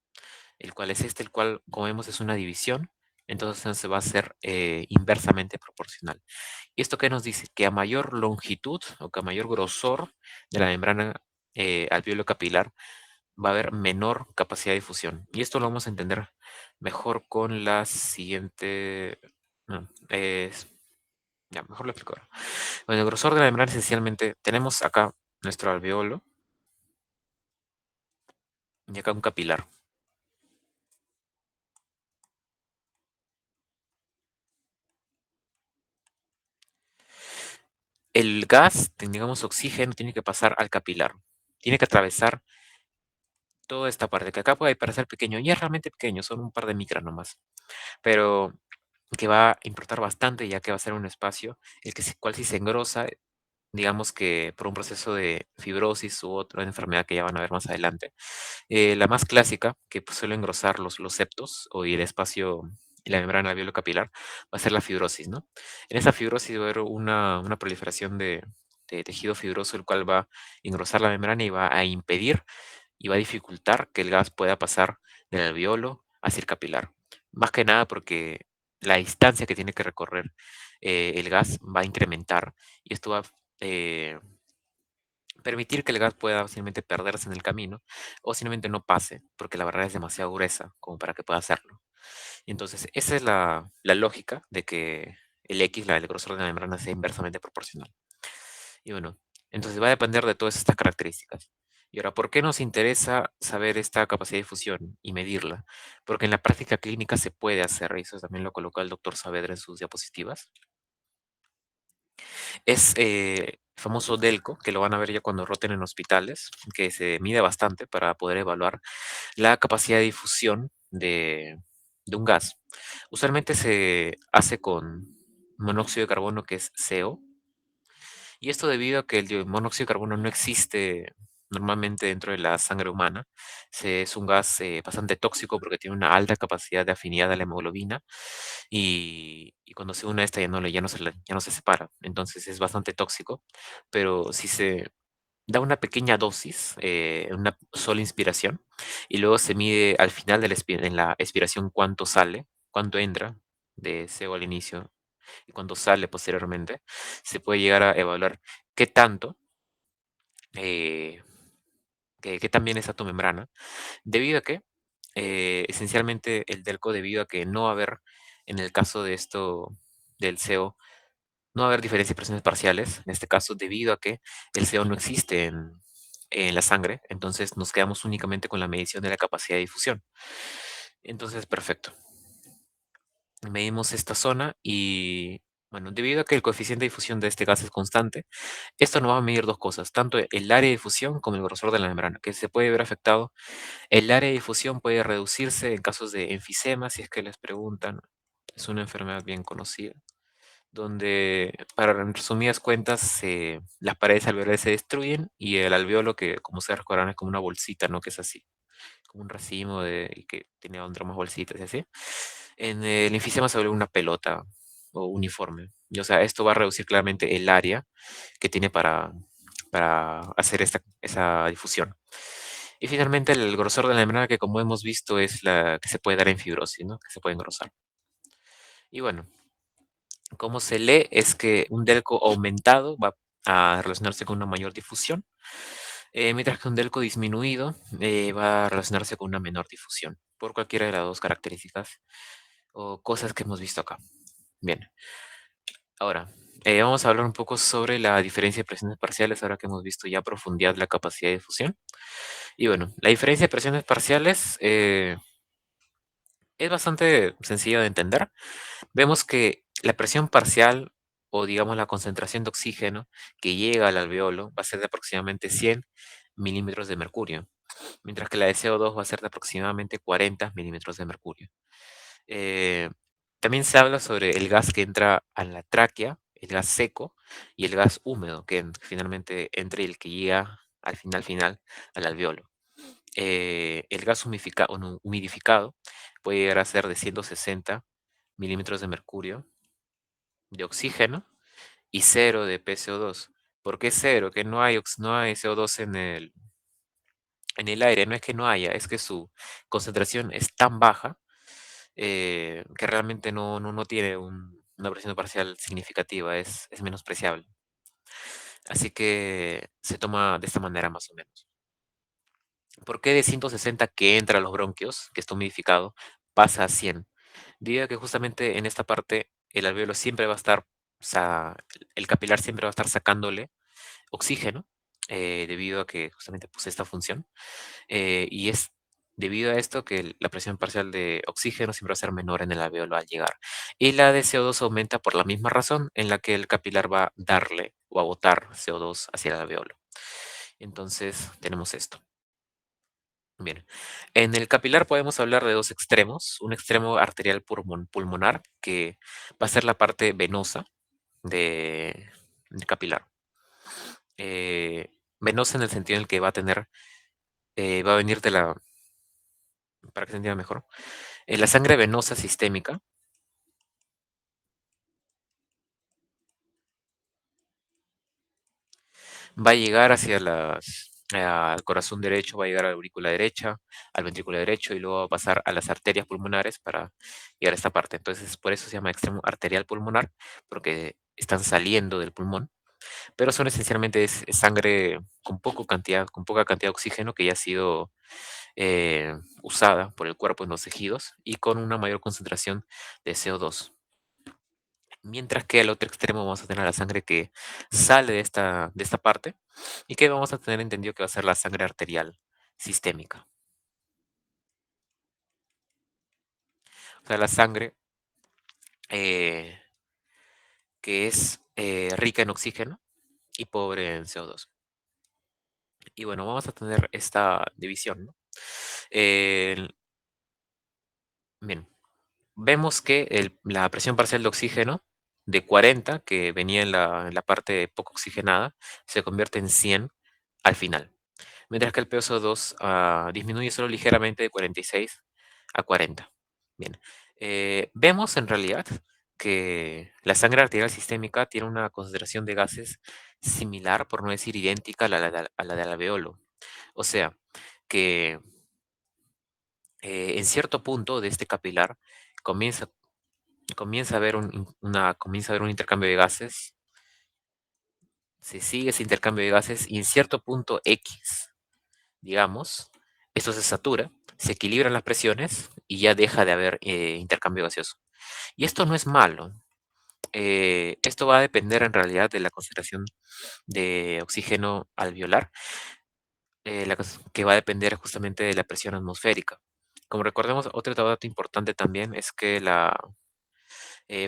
el cual es este, el cual, como vemos, es una división, entonces se va a hacer inversamente proporcional. ¿Y esto qué nos dice? Que a mayor longitud o que a mayor grosor de la membrana alveolo capilar, va a haber menor capacidad de difusión. Y esto lo vamos a entender mejor con la siguiente. No, ya, mejor lo explico ahora. Bueno, el grosor de la membrana esencialmente tenemos acá nuestro alveolo y acá un capilar. El gas, digamos oxígeno, tiene que pasar al capilar. Tiene que atravesar toda esta parte, que acá puede parecer pequeño, y es realmente pequeño, son un par de micras nomás, pero que va a importar bastante ya que va a ser un espacio el que cual si se engrosa, digamos que por un proceso de fibrosis u otra enfermedad que ya van a ver más adelante. La más clásica, que pues, suele engrosar los septos o y el espacio y la membrana alveolo-capilar, va a ser la fibrosis, ¿no? En esa fibrosis va a haber una proliferación de tejido fibroso, el cual va a engrosar la membrana y va a impedir y va a dificultar que el gas pueda pasar del alveolo hacia el capilar. Más que nada porque la distancia que tiene que recorrer el gas va a incrementar y esto va a permitir que el gas pueda simplemente perderse en el camino o simplemente no pase porque la barrera es demasiado gruesa como para que pueda hacerlo. Y entonces esa es la lógica de que el X, el grosor de la membrana, sea inversamente proporcional. Y bueno, entonces va a depender de todas estas características. Y ahora, ¿por qué nos interesa saber esta capacidad de difusión y medirla? Porque en la práctica clínica se puede hacer, y eso también lo colocó el doctor Saavedra en sus diapositivas. Es famoso Delco, que lo van a ver ya cuando roten en hospitales, que se mide bastante para poder evaluar la capacidad de difusión de un gas. Usualmente se hace con monóxido de carbono, que es CO, y esto debido a que el monóxido de carbono no existe normalmente dentro de la sangre humana. Es un gas bastante tóxico porque tiene una alta capacidad de afinidad a la hemoglobina y cuando se une a esta ya no se separa. Entonces es bastante tóxico, pero si se da una pequeña dosis, una sola inspiración, y luego se mide al final de en la expiración cuánto sale, cuánto entra de CO al inicio y cuánto sale posteriormente, se puede llegar a evaluar qué tanto, eh, qué tan bien está tu membrana, debido a que, esencialmente, el delco, debido a que no va a haber, en el caso de esto del CO, no va a haber diferencia de presiones parciales, en este caso, debido a que el CO no existe en la sangre, entonces nos quedamos únicamente con la medición de la capacidad de difusión. Entonces, perfecto. Medimos esta zona y Bueno, debido a que el coeficiente de difusión de este gas es constante, esto nos va a medir dos cosas, tanto el área de difusión como el grosor de la membrana, que se puede ver afectado. El área de difusión puede reducirse en casos de enfisema, si es que les preguntan. Es una enfermedad bien conocida, donde, para en resumidas cuentas, las paredes alveolares se destruyen y el alveolo, que como se recordarán es como una bolsita, ¿no? Que es así, como un racimo y que tiene dentro más bolsitas y así. En el enfisema se vuelve una pelota o uniforme. Y, o sea, esto va a reducir claramente el área que tiene para hacer esa difusión. Y finalmente el grosor de la membrana, que como hemos visto es la que se puede dar en fibrosis, ¿no? Que se puede engrosar. Y bueno, como se lee es que un delco aumentado va a relacionarse con una mayor difusión, mientras que un delco disminuido va a relacionarse con una menor difusión, por cualquiera de las dos características o cosas que hemos visto acá. Bien, ahora vamos a hablar un poco sobre la diferencia de presiones parciales, ahora que hemos visto ya a profundidad la capacidad de difusión. Y bueno, la diferencia de presiones parciales es bastante sencilla de entender. Vemos que la presión parcial, o digamos la concentración de oxígeno que llega al alveolo, va a ser de aproximadamente 100 milímetros de mercurio, mientras que la de CO2 va a ser de aproximadamente 40 milímetros de mercurio. Eh, También se habla sobre el gas que entra a la tráquea, el gas seco y el gas húmedo, que finalmente entre el que llega al final al alveolo. El gas humidificado puede llegar a ser de 160 milímetros de mercurio, de oxígeno y cero de PCO2. ¿Por qué cero? Que no hay CO2 en el aire. No es que no haya, es que su concentración es tan baja que realmente no tiene una presión parcial significativa, es menospreciable. Así que se toma de esta manera más o menos. ¿Por qué de 160 que entra a los bronquios, que está humidificado, pasa a 100? Debido a que justamente en esta parte el alveolo siempre va a estar, o sea, el capilar siempre va a estar sacándole oxígeno, debido a que justamente posee esta función. Y es debido a esto que la presión parcial de oxígeno siempre va a ser menor en el alveolo al llegar. Y la de CO2 aumenta por la misma razón en la que el capilar va a darle o a botar CO2 hacia el alveolo. Entonces tenemos esto. Bien, en el capilar podemos hablar de dos extremos, un extremo arterial pulmonar, que va a ser la parte venosa del capilar. Venosa en el sentido en el que va a venir para que se entienda mejor, la sangre venosa sistémica va a llegar al corazón derecho, va a llegar a la aurícula derecha, al ventrículo derecho y luego va a pasar a las arterias pulmonares para llegar a esta parte. Entonces, por eso se llama extremo arterial pulmonar, porque están saliendo del pulmón, pero son esencialmente es sangre con poca cantidad de oxígeno que ya ha sido usada por el cuerpo en los tejidos y con una mayor concentración de CO2. Mientras que al otro extremo vamos a tener la sangre que sale de esta parte y que vamos a tener entendido que va a ser la sangre arterial sistémica. O sea, la sangre eh, que es rica en oxígeno y pobre en CO2. Y bueno, vamos a tener esta división, ¿no? Eh, Bien, vemos que la presión parcial de oxígeno de 40, que venía en la parte poco oxigenada, se convierte en 100 al final. Mientras que el PSO2 disminuye solo ligeramente de 46 a 40. Bien, vemos en realidad que la sangre arterial sistémica tiene una concentración de gases similar, por no decir idéntica a la del alveolo. O sea, que en cierto punto de este capilar comienza, comienza a haber un intercambio de gases, se sigue ese intercambio de gases y en cierto punto X, digamos, esto se satura, se equilibran las presiones y ya deja de haber intercambio gaseoso. Y esto no es malo. Esto va a depender en realidad de la concentración de oxígeno alveolar, que va a depender justamente de la presión atmosférica. Como recordemos, otro dato importante también es que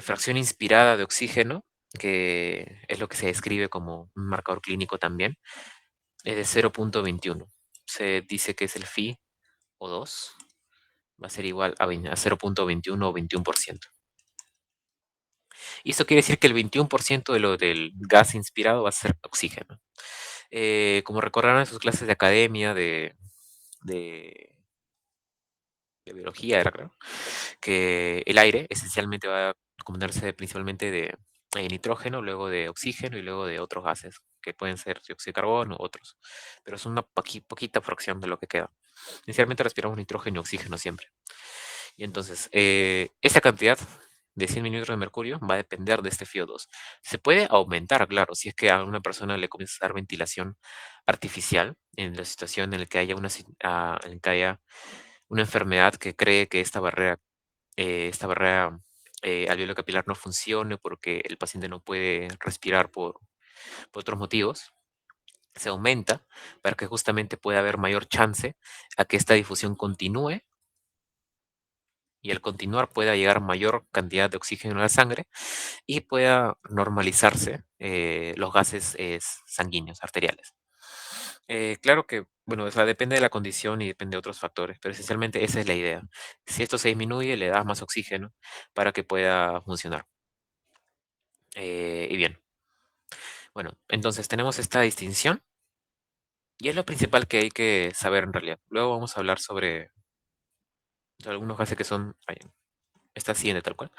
fracción inspirada de oxígeno, que es lo que se describe como un marcador clínico también, es de 0,21. Se dice que es el phi o 2, va a ser igual a 0,21 o 21%. Y esto quiere decir que el 21% de lo del gas inspirado va a ser oxígeno. Como recordarán en sus clases de academia, de, de biología, era creo, que el aire esencialmente va a componerse principalmente de nitrógeno, luego de oxígeno y luego de otros gases, que pueden ser dióxido de carbono u otros. Pero es una poquita fracción de lo que queda. Inicialmente respiramos nitrógeno y oxígeno siempre. Y entonces, esa cantidad de 100 mililitros de mercurio va a depender de este FiO2. Se puede aumentar, claro, si es que a una persona le comienza a dar ventilación artificial en la situación en la que haya en la que haya una enfermedad que cree que esta barrera alveolar capilar no funcione porque el paciente no puede respirar por otros motivos. Se aumenta para que justamente pueda haber mayor chance a que esta difusión continúe y al continuar pueda llegar mayor cantidad de oxígeno a la sangre y pueda normalizarse los gases sanguíneos, arteriales. Claro que, bueno, o sea, depende de la condición y depende de otros factores, pero esencialmente esa es la idea. Si esto se disminuye, le das más oxígeno para que pueda funcionar. Y bien, bueno, entonces tenemos esta distinción y es lo principal que hay que saber en realidad. Luego vamos a hablar sobre algunos gases que son, esta siguiente tal cual,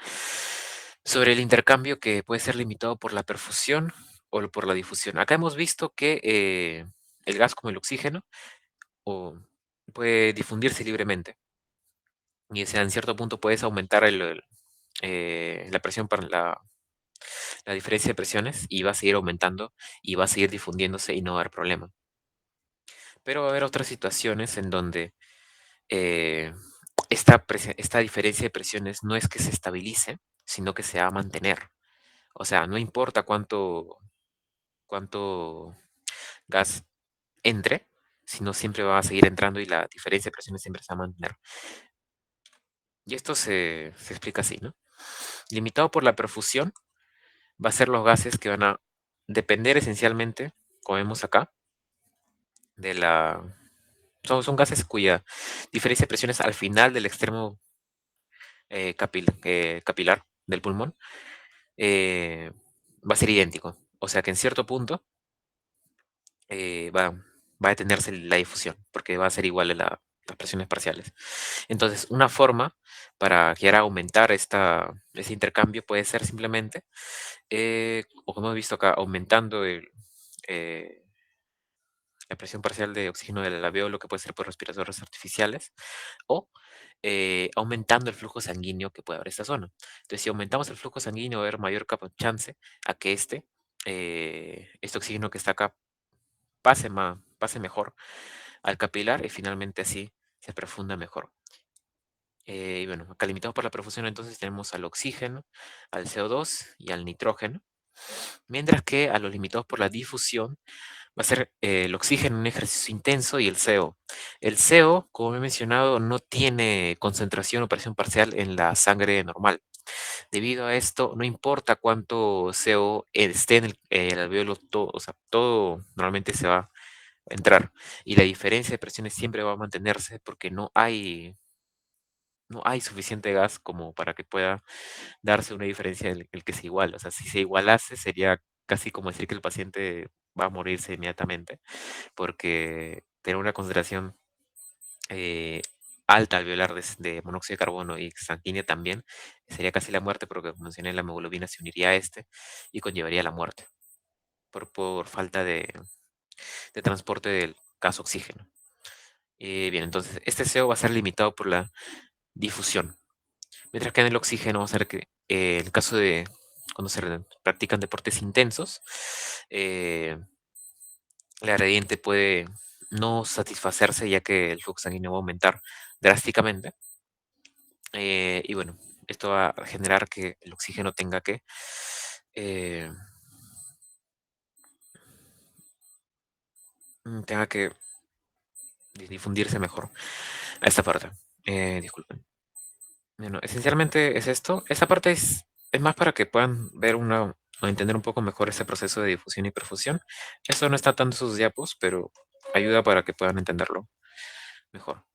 sobre el intercambio que puede ser limitado por la perfusión o por la difusión. Acá hemos visto que el gas como el oxígeno puede difundirse libremente y o sea, en cierto punto puedes aumentar la presión para la diferencia de presiones y va a seguir aumentando y va a seguir difundiéndose y no va a haber problema. Pero va a haber otras situaciones en donde eh, esta diferencia de presiones no es que se estabilice, sino que se va a mantener. O sea, no importa cuánto gas entre, sino siempre va a seguir entrando y la diferencia de presiones siempre se va a mantener. Y esto se explica así, ¿no? Limitado por la perfusión, va a ser los gases que van a depender esencialmente, como vemos acá, de la... Son gases cuya diferencia de presiones al final del extremo capilar del pulmón eh, va a ser idéntico. O sea que en cierto punto va a detenerse la difusión, porque va a ser igual a las presiones parciales. Entonces, una forma para que a aumentar ese intercambio puede ser simplemente, o como hemos visto acá, aumentando eh, la presión parcial de oxígeno del alveolo, que puede ser por respiradores artificiales, o aumentando el flujo sanguíneo que puede haber en esta zona. Entonces, si aumentamos el flujo sanguíneo, va a haber mayor chance a que este oxígeno que está acá pase mejor al capilar y finalmente así se perfunda mejor. Y bueno, acá limitado por la perfusión, entonces tenemos al oxígeno, al CO2 y al nitrógeno, mientras que a los limitados por la difusión va a ser el oxígeno un ejercicio intenso y el CO. El CO, como he mencionado, no tiene concentración o presión parcial en la sangre normal. Debido a esto, no importa cuánto CO esté en el alveolo, todo, o sea, todo normalmente se va a entrar y la diferencia de presiones siempre va a mantenerse porque no hay suficiente gas como para que pueda darse una diferencia el que se iguala. O sea, si se igualase sería casi como decir que el paciente va a morirse inmediatamente, porque tener una concentración eh, alta alveolar de monóxido de carbono y sanguínea también sería casi la muerte, porque como mencioné, la hemoglobina se uniría a este y conllevaría la muerte por falta de transporte del gas oxígeno. Bien, entonces este CO va a ser limitado por la difusión. Mientras que en el oxígeno, vamos a ver que en el caso de cuando practican deportes intensos, eh, el gradiente puede no satisfacerse ya que el flujo sanguíneo va a aumentar drásticamente. Y bueno, esto va a generar que el oxígeno eh, tenga que difundirse mejor a esta parte. Disculpen. Bueno, esencialmente es esto. Esta parte es es más para que puedan ver o entender un poco mejor ese proceso de difusión y perfusión. Eso no está tanto en sus diapos, pero ayuda para que puedan entenderlo mejor.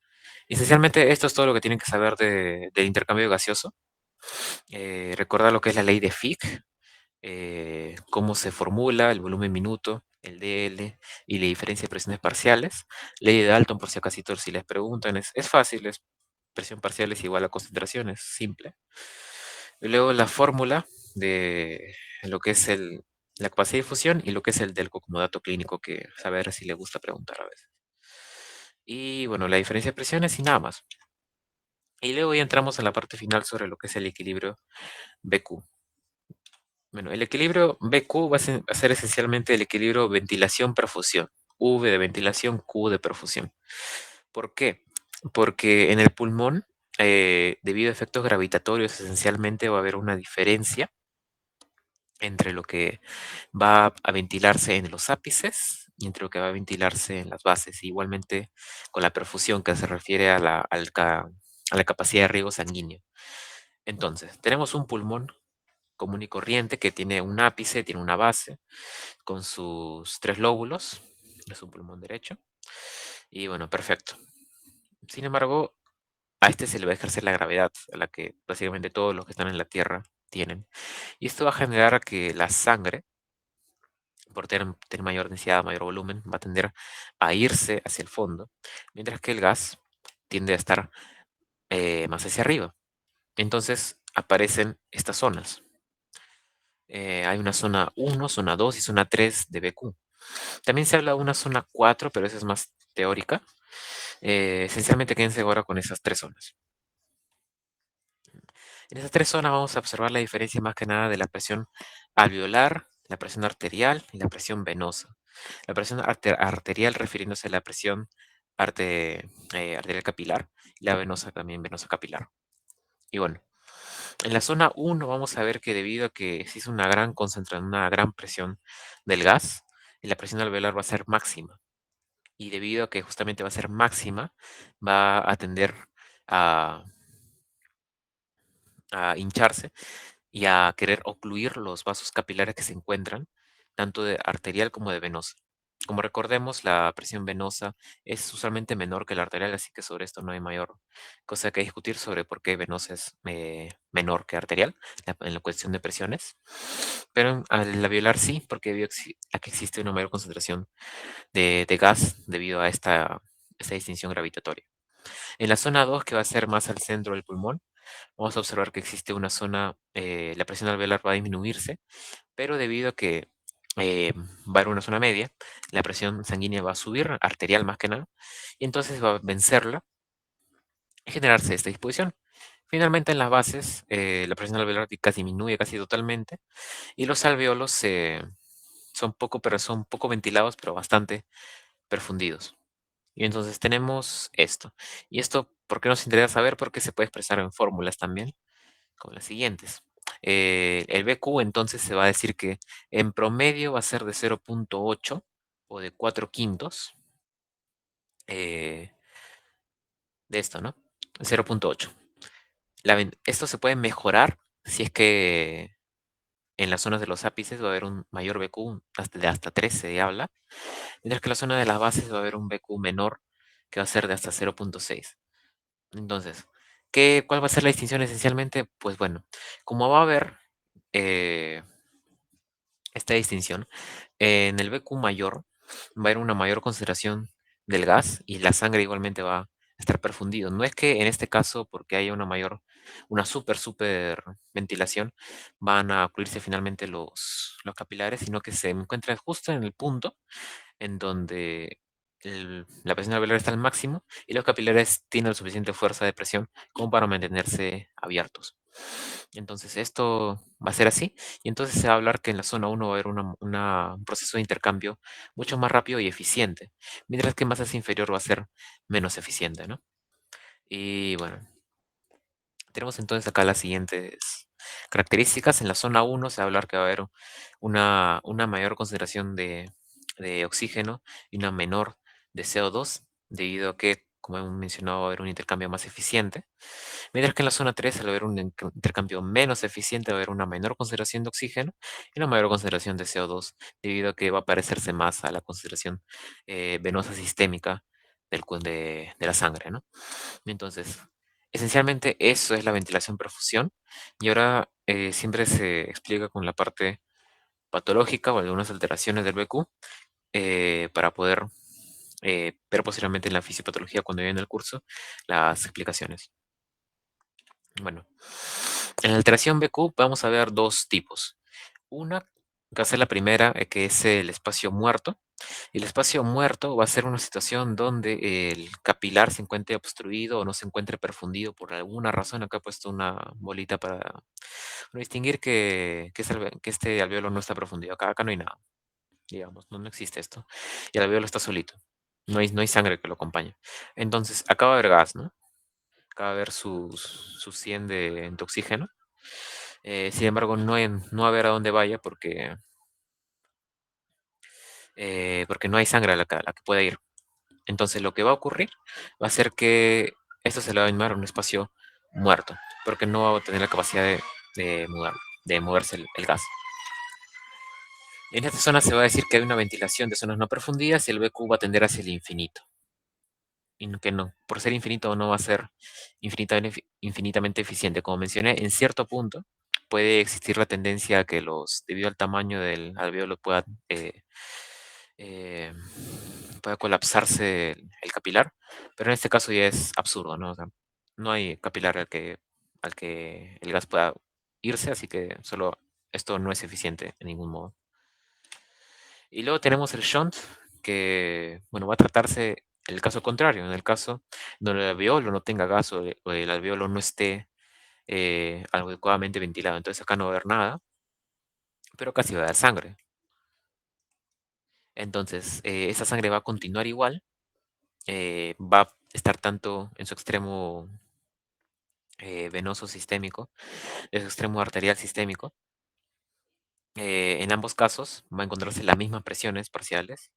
Esencialmente, esto es todo lo que tienen que saber del intercambio gaseoso. Recordar lo que es la ley de Fick, cómo se formula el volumen minuto, el dL y la diferencia de presiones parciales. Ley de Dalton, por si acaso si les preguntan, es fácil, es presión parcial es igual a concentración, es simple. Y luego la fórmula de lo que es la capacidad de difusión y lo que es el delco como dato clínico, que saber si le gusta preguntar a veces. Y bueno, la diferencia de presiones y nada más. Y luego ya entramos en la parte final sobre lo que es el equilibrio BQ. Bueno, el equilibrio BQ va a ser esencialmente el equilibrio ventilación-perfusión. V de ventilación, Q de perfusión. ¿Por qué? Porque en el pulmón, debido a efectos gravitatorios, esencialmente va a haber una diferencia entre lo que va a ventilarse en los ápices y entre lo que va a ventilarse en las bases. Igualmente con la perfusión, que se refiere a a la capacidad de riego sanguíneo. Entonces, tenemos un pulmón común y corriente que tiene un ápice, tiene una base, con sus tres lóbulos. Es un pulmón derecho. Y bueno, perfecto. Sin embargo, a este se le va a ejercer la gravedad, a la que básicamente todos los que están en la Tierra tienen. Y esto va a generar que la sangre, por tener mayor densidad, mayor volumen, va a tender a irse hacia el fondo, mientras que el gas tiende a estar más hacia arriba. Entonces aparecen estas zonas. Hay una zona 1, zona 2 y zona 3 de BQ. También se habla de una zona 4, pero esa es más teórica. Esencialmente quédense ahora con esas tres zonas. En esas tres zonas vamos a observar la diferencia más que nada de la presión alveolar, la presión arterial y la presión venosa. La presión arterial refiriéndose a la presión arterial capilar y la venosa también venosa capilar. Y bueno, en la zona 1 vamos a ver que debido a que existe una gran concentración, una gran presión del gas, la presión alveolar va a ser máxima. Y debido a que justamente va a ser máxima, va a tender a, a hincharse y a querer ocluir los vasos capilares que se encuentran, tanto de arterial como de venosa. Como recordemos, la presión venosa es usualmente menor que la arterial, así que sobre esto no hay mayor cosa que discutir sobre por qué venosa es menor que arterial en la cuestión de presiones. Pero en la alveolar sí, porque debido a que existe una mayor concentración de gas debido a esta distinción gravitatoria. En la zona 2, que va a ser más al centro del pulmón, vamos a observar que existe una zona, la presión alveolar va a disminuirse, pero debido a que va a haber una zona media, la presión sanguínea va a subir, arterial más que nada, y entonces va a vencerla y generarse esta disposición. Finalmente, en las bases, la presión alveolar casi disminuye casi totalmente, y los alveolos son poco ventilados, pero bastante perfundidos. Y entonces tenemos esto. Y esto, ¿por qué nos interesa saber? Porque se puede expresar en fórmulas también, como las siguientes. El BQ entonces se va a decir que en promedio va a ser de 0,8 o de 4 quintos eh, de esto, ¿no? 0,8. Esto se puede mejorar si es que en las zonas de los ápices va a haber un mayor BQ, de hasta 3 se habla, mientras que en la zona de las bases va a haber un BQ menor que va a ser de hasta 0,6. Entonces, ¿cuál va a ser la distinción esencialmente? Pues bueno, como va a haber eh, esta distinción, en el BQ mayor va a haber una mayor concentración del gas y la sangre igualmente va a estar perfundido. No es que en este caso, porque haya una super ventilación, van a ocluirse finalmente los capilares, sino que se encuentra justo en el punto en donde la presión alveolar está al máximo y los capilares tienen la suficiente fuerza de presión como para mantenerse abiertos. Entonces esto va a ser así y entonces se va a hablar que en la zona 1 va a haber un proceso de intercambio mucho más rápido y eficiente, mientras que más hacia inferior va a ser menos eficiente, ¿no? Y bueno, tenemos entonces acá las siguientes características. En la zona 1 se va a hablar que va a haber una mayor concentración de oxígeno y una menor de CO2, debido a que como hemos mencionado, va a haber un intercambio más eficiente. Mientras que en la zona 3, al haber un intercambio menos eficiente, va a haber una menor concentración de oxígeno y una mayor concentración de CO2, debido a que va a parecerse más a la concentración venosa sistémica de la sangre, ¿no? Entonces, esencialmente eso es la ventilación-perfusión. Y ahora siempre se explica con la parte patológica o algunas alteraciones del BQ para poder ver posteriormente en la fisiopatología cuando viene el curso las explicaciones. Bueno, en la alteración BQ vamos a ver dos tipos. Una, que va a ser la primera, que es el espacio muerto. El espacio muerto va a ser una situación donde el capilar se encuentre obstruido o no se encuentre perfundido por alguna razón. Acá he puesto una bolita para distinguir que este alveolo no está profundido. Acá no hay nada, digamos, no existe esto. Y el alveolo está solito. No hay sangre que lo acompañe. Entonces, acá va a haber gas, ¿no? Acá va a haber su 100 de oxígeno. Sin embargo, no va a ver a dónde vaya porque no hay sangre a la que pueda ir. Entonces, lo que va a ocurrir va a ser que esto se le va a llamar un espacio muerto, porque no va a tener la capacidad de mudar, de moverse el gas. En esta zona se va a decir que hay una ventilación de zonas no profundidas y el BQ va a tender hacia el infinito. Y que no, por ser infinito no va a ser infinitamente eficiente. Como mencioné, en cierto punto puede existir la tendencia a que debido al tamaño del alveolo eh, pueda colapsarse el capilar, pero en este caso ya es absurdo, ¿no? O sea, no hay capilar al que el gas pueda irse, así que solo esto no es eficiente en ningún modo. Y luego tenemos el shunt, que, bueno, va a tratarse el caso contrario, en el caso donde el alveolo no tenga gas o el alveolo no esté adecuadamente ventilado. Entonces acá no va a haber nada, pero casi va a haber sangre. Entonces, esa sangre va a continuar igual, va a estar tanto en su extremo venoso sistémico, en su extremo arterial sistémico. En ambos casos va a encontrarse las mismas presiones parciales,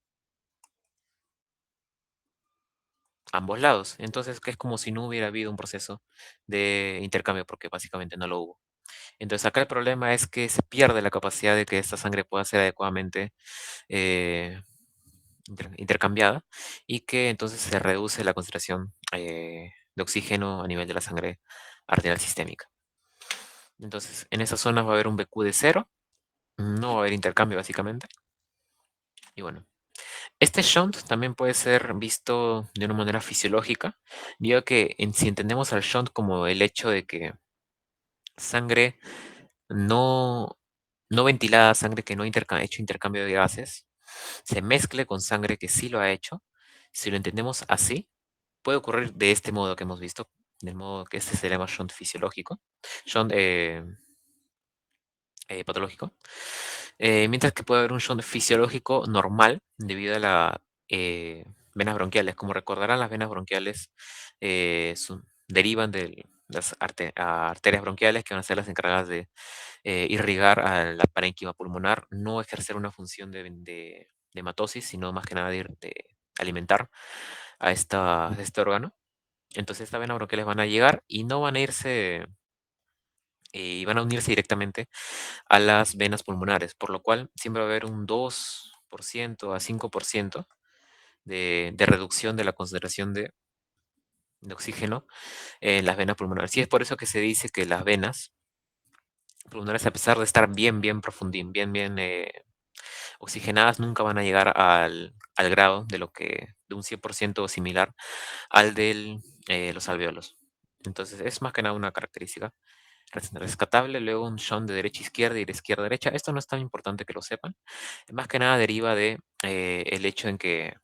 ambos lados. Entonces, que es como si no hubiera habido un proceso de intercambio, porque básicamente no lo hubo. Entonces, acá el problema es que se pierde la capacidad de que esta sangre pueda ser adecuadamente eh, intercambiada y que entonces se reduce la concentración de oxígeno a nivel de la sangre arterial sistémica. Entonces, en esas zonas va a haber un BQ de cero, no va a haber intercambio básicamente. Y bueno, este shunt también puede ser visto de una manera fisiológica, digo que si entendemos al shunt como el hecho de que sangre no, no ventilada, sangre que no ha hecho intercambio de gases, se mezcle con sangre que sí lo ha hecho, si lo entendemos así, puede ocurrir de este modo que hemos visto, del modo que este se llama shunt fisiológico, shunt patológico, mientras que puede haber un shunt fisiológico normal debido a las venas bronquiales. Como recordarán, las venas bronquiales derivan de las arterias bronquiales, que van a ser las encargadas de irrigar a la parénquima pulmonar, no ejercer una función de hematosis, sino más que nada de alimentar a este órgano. Entonces estas venas bronquiales van a llegar y no van a irse y van a unirse directamente a las venas pulmonares, por lo cual siempre va a haber un 2% a 5% de reducción de la concentración de oxígeno en las venas pulmonares. Y es por eso que se dice que las venas pulmonares, a pesar de estar bien profundas, bien oxigenadas, nunca van a llegar al grado de un 100% similar al de los alveolos. Entonces, es más que nada una característica rescatable. Luego un shunt de derecha a izquierda y de izquierda a derecha. Esto no es tan importante que lo sepan. Más que nada deriva de el hecho en que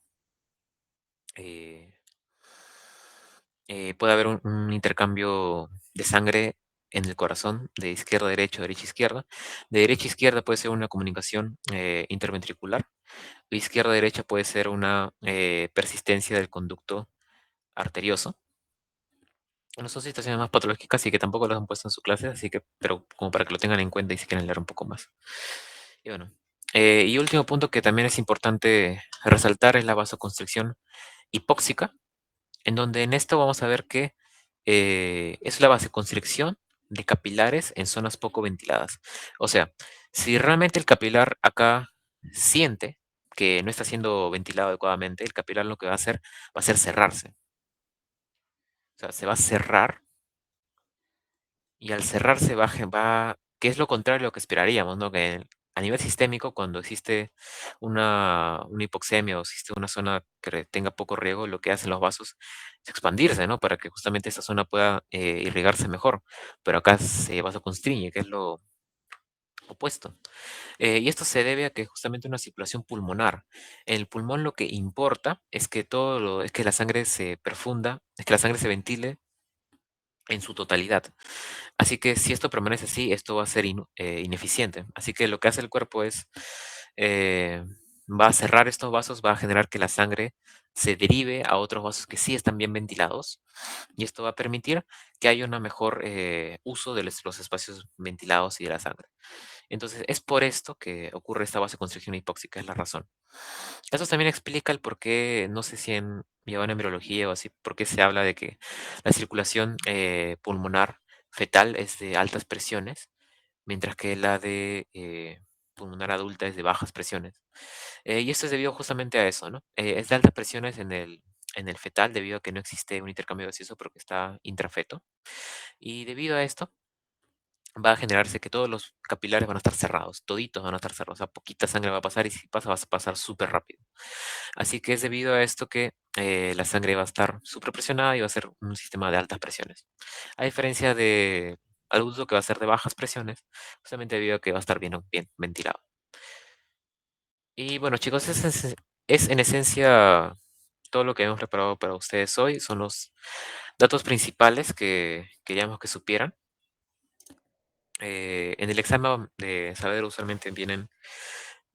eh, puede haber un intercambio de sangre en el corazón, de izquierda a derecha, derecha a izquierda. De derecha a izquierda puede ser una comunicación interventricular. De izquierda a derecha puede ser una persistencia del conducto arterioso. No son situaciones más patológicas y que tampoco las han puesto en su clase, así que, pero como para que lo tengan en cuenta y si quieren leer un poco más. Y bueno, y último punto que también es importante resaltar es la vasoconstricción hipóxica, en donde en esto vamos a ver que es la vasoconstricción de capilares en zonas poco ventiladas. O sea, si realmente el capilar acá siente que no está siendo ventilado adecuadamente, el capilar lo que va a ser cerrarse. O sea, se va a cerrar y al cerrarse que es lo contrario a lo que esperaríamos, ¿no? Que a nivel sistémico, cuando existe una hipoxemia o existe una zona que tenga poco riego, lo que hacen los vasos es expandirse, ¿no? Para que justamente esa zona pueda irrigarse mejor. Pero acá se vasoconstriñe, que es lo opuesto. Y esto se debe a que justamente una circulación pulmonar. En el pulmón lo que importa es que es que la sangre se perfunda, es que la sangre se ventile en su totalidad. Así que si esto permanece así, esto va a ser ineficiente. Así que lo que hace el cuerpo es, eh, va a cerrar estos vasos, va a generar que la sangre se derive a otros vasos que sí están bien ventilados y esto va a permitir que haya una mejor uso de los espacios ventilados y de la sangre. Entonces es por esto que ocurre esta vasoconstricción hipóxica, es la razón. Eso también explica el por qué, no sé si llevan embriología o así, por qué se habla de que la circulación pulmonar fetal es de altas presiones, mientras que la de pulmonar adulta es de bajas presiones. Y esto es debido justamente a eso, ¿no? Es de altas presiones en el fetal debido a que no existe un intercambio gaseoso porque está intrafeto. Y debido a esto va a generarse que todos los capilares van a estar cerrados, toditos van a estar cerrados, o sea, poquita sangre va a pasar y si pasa, va a pasar súper rápido. Así que es debido a esto que la sangre va a estar superpresionada y va a ser un sistema de altas presiones. A diferencia de adulto que va a ser de bajas presiones, justamente debido a que va a estar bien ventilado. Y bueno, chicos, es en esencia todo lo que hemos preparado para ustedes hoy. Son los datos principales que queríamos que supieran. En el examen de saber usualmente vienen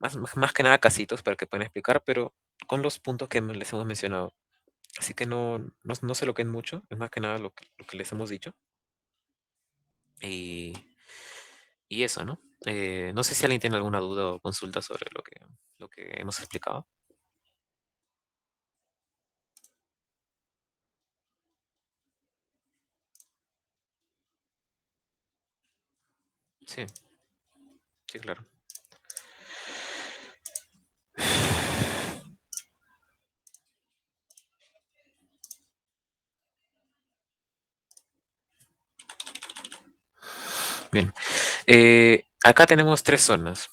más que nada casitos para que puedan explicar, pero con los puntos que les hemos mencionado. Así que no se lo queden mucho, es más que nada lo que les hemos dicho. Y, y eso, ¿no? No sé si alguien tiene alguna duda o consulta sobre lo que hemos explicado. Sí, sí, claro. Bien. Acá tenemos tres zonas.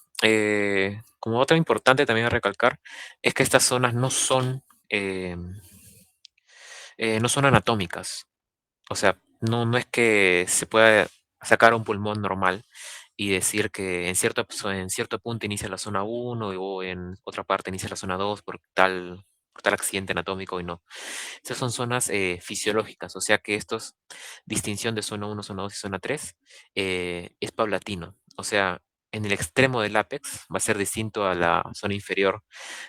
Como otra importante también a recalcar es que estas zonas eh, no son anatómicas. O sea, no es que se pueda sacar un pulmón normal y decir que en cierto punto inicia la zona uno o en otra parte inicia la zona 2 por tal accidente anatómico y no. Estas son zonas fisiológicas, o sea que estos, distinción de zona uno, zona 2 y zona 3 es paulatino. O sea, en el extremo del ápex va a ser distinto a la zona inferior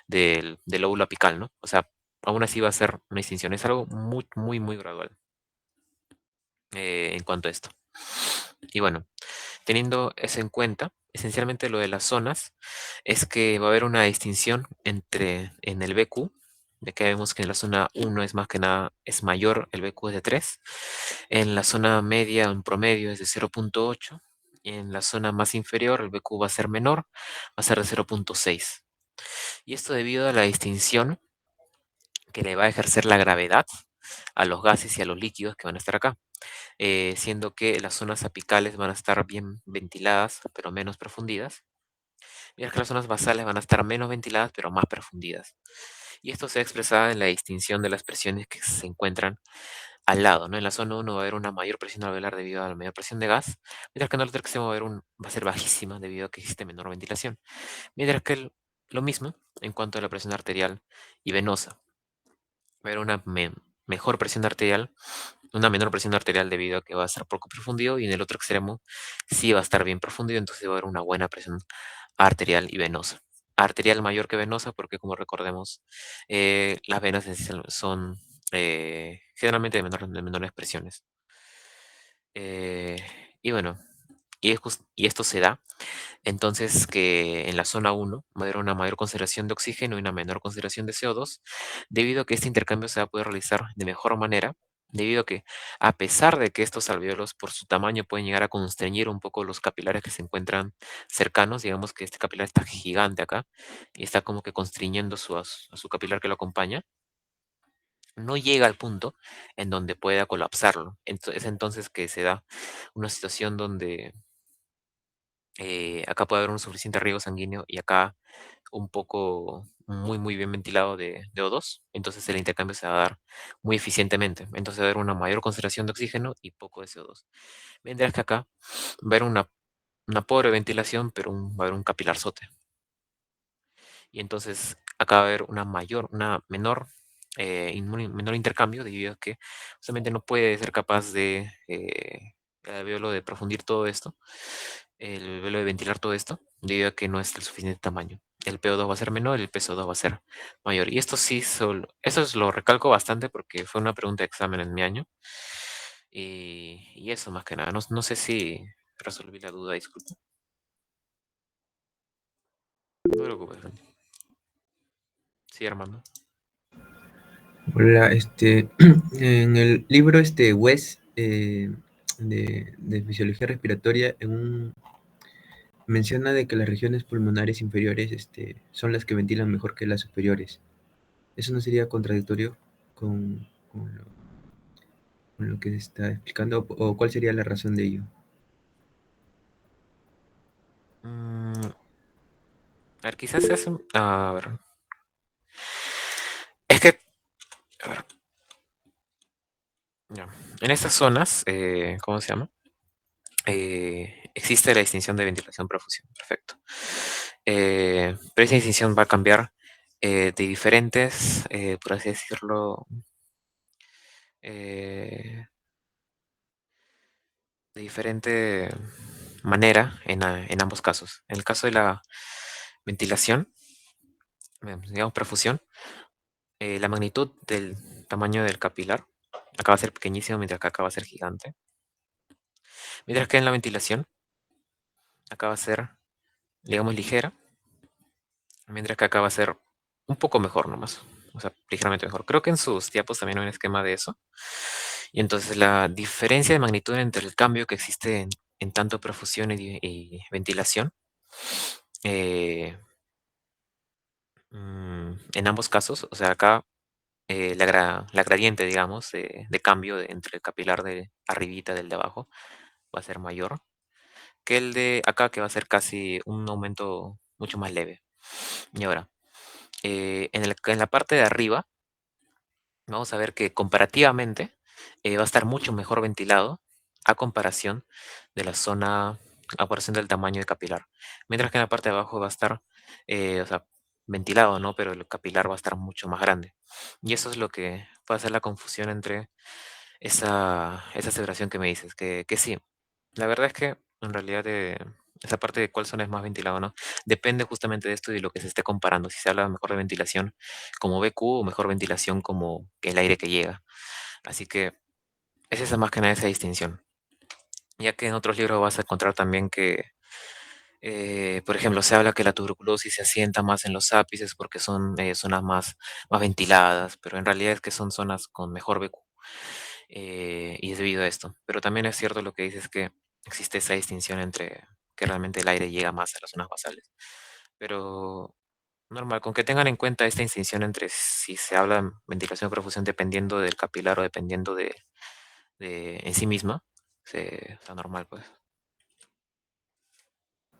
del lóbulo apical, ¿no? O sea, aún así va a ser una distinción. Es algo muy gradual en cuanto a esto. Y bueno, teniendo eso en cuenta, esencialmente lo de las zonas es que va a haber una distinción en el BQ, de que vemos que en la zona uno es más que nada, es mayor, el BQ es de 3, en la zona media, en promedio, es de 0.8, y en la zona más inferior, el BQ va a ser menor, va a ser de 0.6. Y esto debido a la distinción que le va a ejercer la gravedad a los gases y a los líquidos que van a estar acá, siendo que las zonas apicales van a estar bien ventiladas, pero menos profundidas, mientras que las zonas basales van a estar menos ventiladas, pero más profundidas. Y esto se ha expresado en la distinción de las presiones que se encuentran al lado, ¿no? En la zona uno va a haber una mayor presión alveolar debido a la mayor presión de gas, mientras que en el otro extremo va a ser bajísima debido a que existe menor ventilación. Mientras que lo mismo en cuanto a la presión arterial y venosa. Va a haber una mejor presión arterial, una menor presión arterial debido a que va a estar poco profundido y en el otro extremo sí va a estar bien profundido, entonces va a haber una buena presión arterial y venosa. Arterial mayor que venosa porque como recordemos, las venas son generalmente de menores presiones. Eh, y bueno, y esto se da entonces que en la zona uno va a haber una mayor concentración de oxígeno y una menor concentración de CO2, debido a que este intercambio se va a poder realizar de mejor manera, debido a que a pesar de que estos alvéolos por su tamaño pueden llegar a constreñir un poco los capilares que se encuentran cercanos, digamos que este capilar está gigante acá y está como que constriñendo a su capilar que lo acompaña, no llega al punto en donde pueda colapsarlo. Es entonces que se da una situación donde acá puede haber un suficiente riego sanguíneo y acá un poco muy bien ventilado de O2, entonces el intercambio se va a dar muy eficientemente. Entonces va a haber una mayor concentración de oxígeno y poco de CO2. Mientras que acá va a haber una pobre ventilación, pero va a haber un capilarzote. Y entonces acá va a haber una menor, menor intercambio debido a que justamente no puede ser capaz de el alvéolo de profundir todo esto, el alvéolo de ventilar todo esto, debido a que no es el suficiente tamaño. El PO2 va a ser menor, el PSO2 va a ser mayor. Y esto sí, eso lo recalco bastante porque fue una pregunta de examen en mi año. Y eso más que nada. No sé si resolví la duda, disculpa. No te preocupes, Randy. Sí, Armando. Hola, en el libro West de fisiología respiratoria, menciona de que las regiones pulmonares inferiores son las que ventilan mejor que las superiores. ¿Eso no sería contradictorio con, con lo, con lo que se está explicando? ¿O cuál sería la razón de ello? Mm, a ver, quizás se hace. A ver. Es que, a ver, ya. En estas zonas, ¿cómo se llama? Existe la distinción de ventilación-profusión. Perfecto. Pero esa distinción va a cambiar de diferentes, por así decirlo, eh, de diferente manera en ambos casos. En el caso de la ventilación, digamos perfusión, la magnitud del tamaño del capilar acá va a ser pequeñísimo, mientras que acá va a ser gigante. Mientras que en la ventilación, acá va a ser, digamos, ligera, mientras que acá va a ser un poco mejor nomás. O sea, ligeramente mejor. Creo que en sus diapos también hay un esquema de eso. Y entonces la diferencia de magnitud entre el cambio que existe en tanto perfusión y ventilación, eh, en ambos casos, o sea, acá la gradiente, digamos, de cambio entre el capilar de arribita del de abajo va a ser mayor que el de acá, que va a ser casi un aumento mucho más leve. Y ahora, en la parte de arriba, vamos a ver que comparativamente va a estar mucho mejor ventilado a comparación de la zona, a comparación del tamaño de capilar. Mientras que en la parte de abajo va a estar, o sea, ventilado, ¿no? Pero el capilar va a estar mucho más grande. Y eso es lo que puede hacer la confusión entre esa aseveración que me dices, que sí. La verdad es que en realidad esa parte de cuál zona es más ventilado o no, depende justamente de esto y de lo que se esté comparando. Si se habla mejor de ventilación como BQ o mejor ventilación como el aire que llega. Así que es esa más que nada esa distinción. Ya que en otros libros vas a encontrar también que, por ejemplo, se habla que la tuberculosis se asienta más en los ápices porque son zonas más ventiladas, pero en realidad es que son zonas con mejor BQ. Y es debido a esto. Pero también es cierto lo que dices que existe esa distinción entre que realmente el aire llega más a las zonas basales. Pero normal, con que tengan en cuenta esta distinción entre si se habla de ventilación o perfusión dependiendo del capilar o dependiendo de en sí misma, está normal, pues.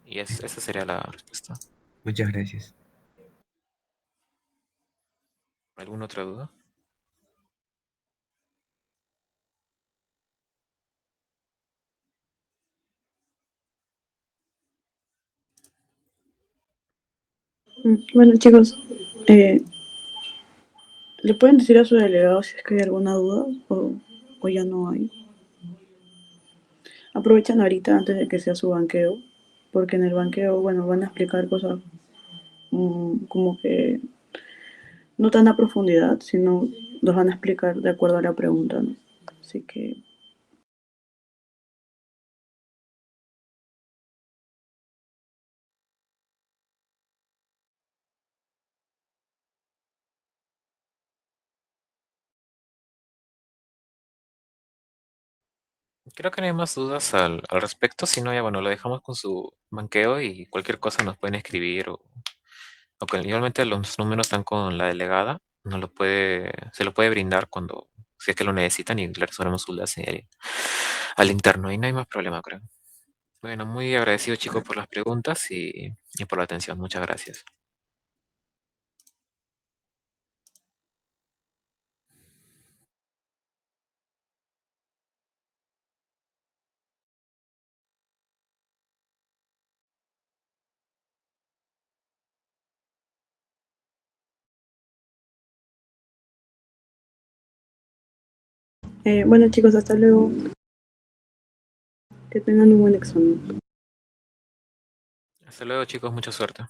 Y esa sería la respuesta. Muchas gracias. ¿Alguna otra duda? Bueno, chicos, eh, ¿le pueden decir a su delegado si es que hay alguna duda o ya no hay? Aprovechan ahorita antes de que sea su banqueo, porque en el banqueo, bueno, van a explicar cosas como que no tan a profundidad, sino los van a explicar de acuerdo a la pregunta, ¿no? Así que Creo que no hay más dudas al respecto, si no, ya bueno, lo dejamos con su banqueo y cualquier cosa nos pueden escribir o que igualmente los números están con la delegada, se lo puede brindar cuando, si es que lo necesitan y le resolvemos sus dudas al interno y no hay más problema, creo. Bueno, muy agradecido chicos por las preguntas y por la atención. Muchas gracias. Bueno chicos, hasta luego. Que tengan un buen examen. Hasta luego chicos, mucha suerte.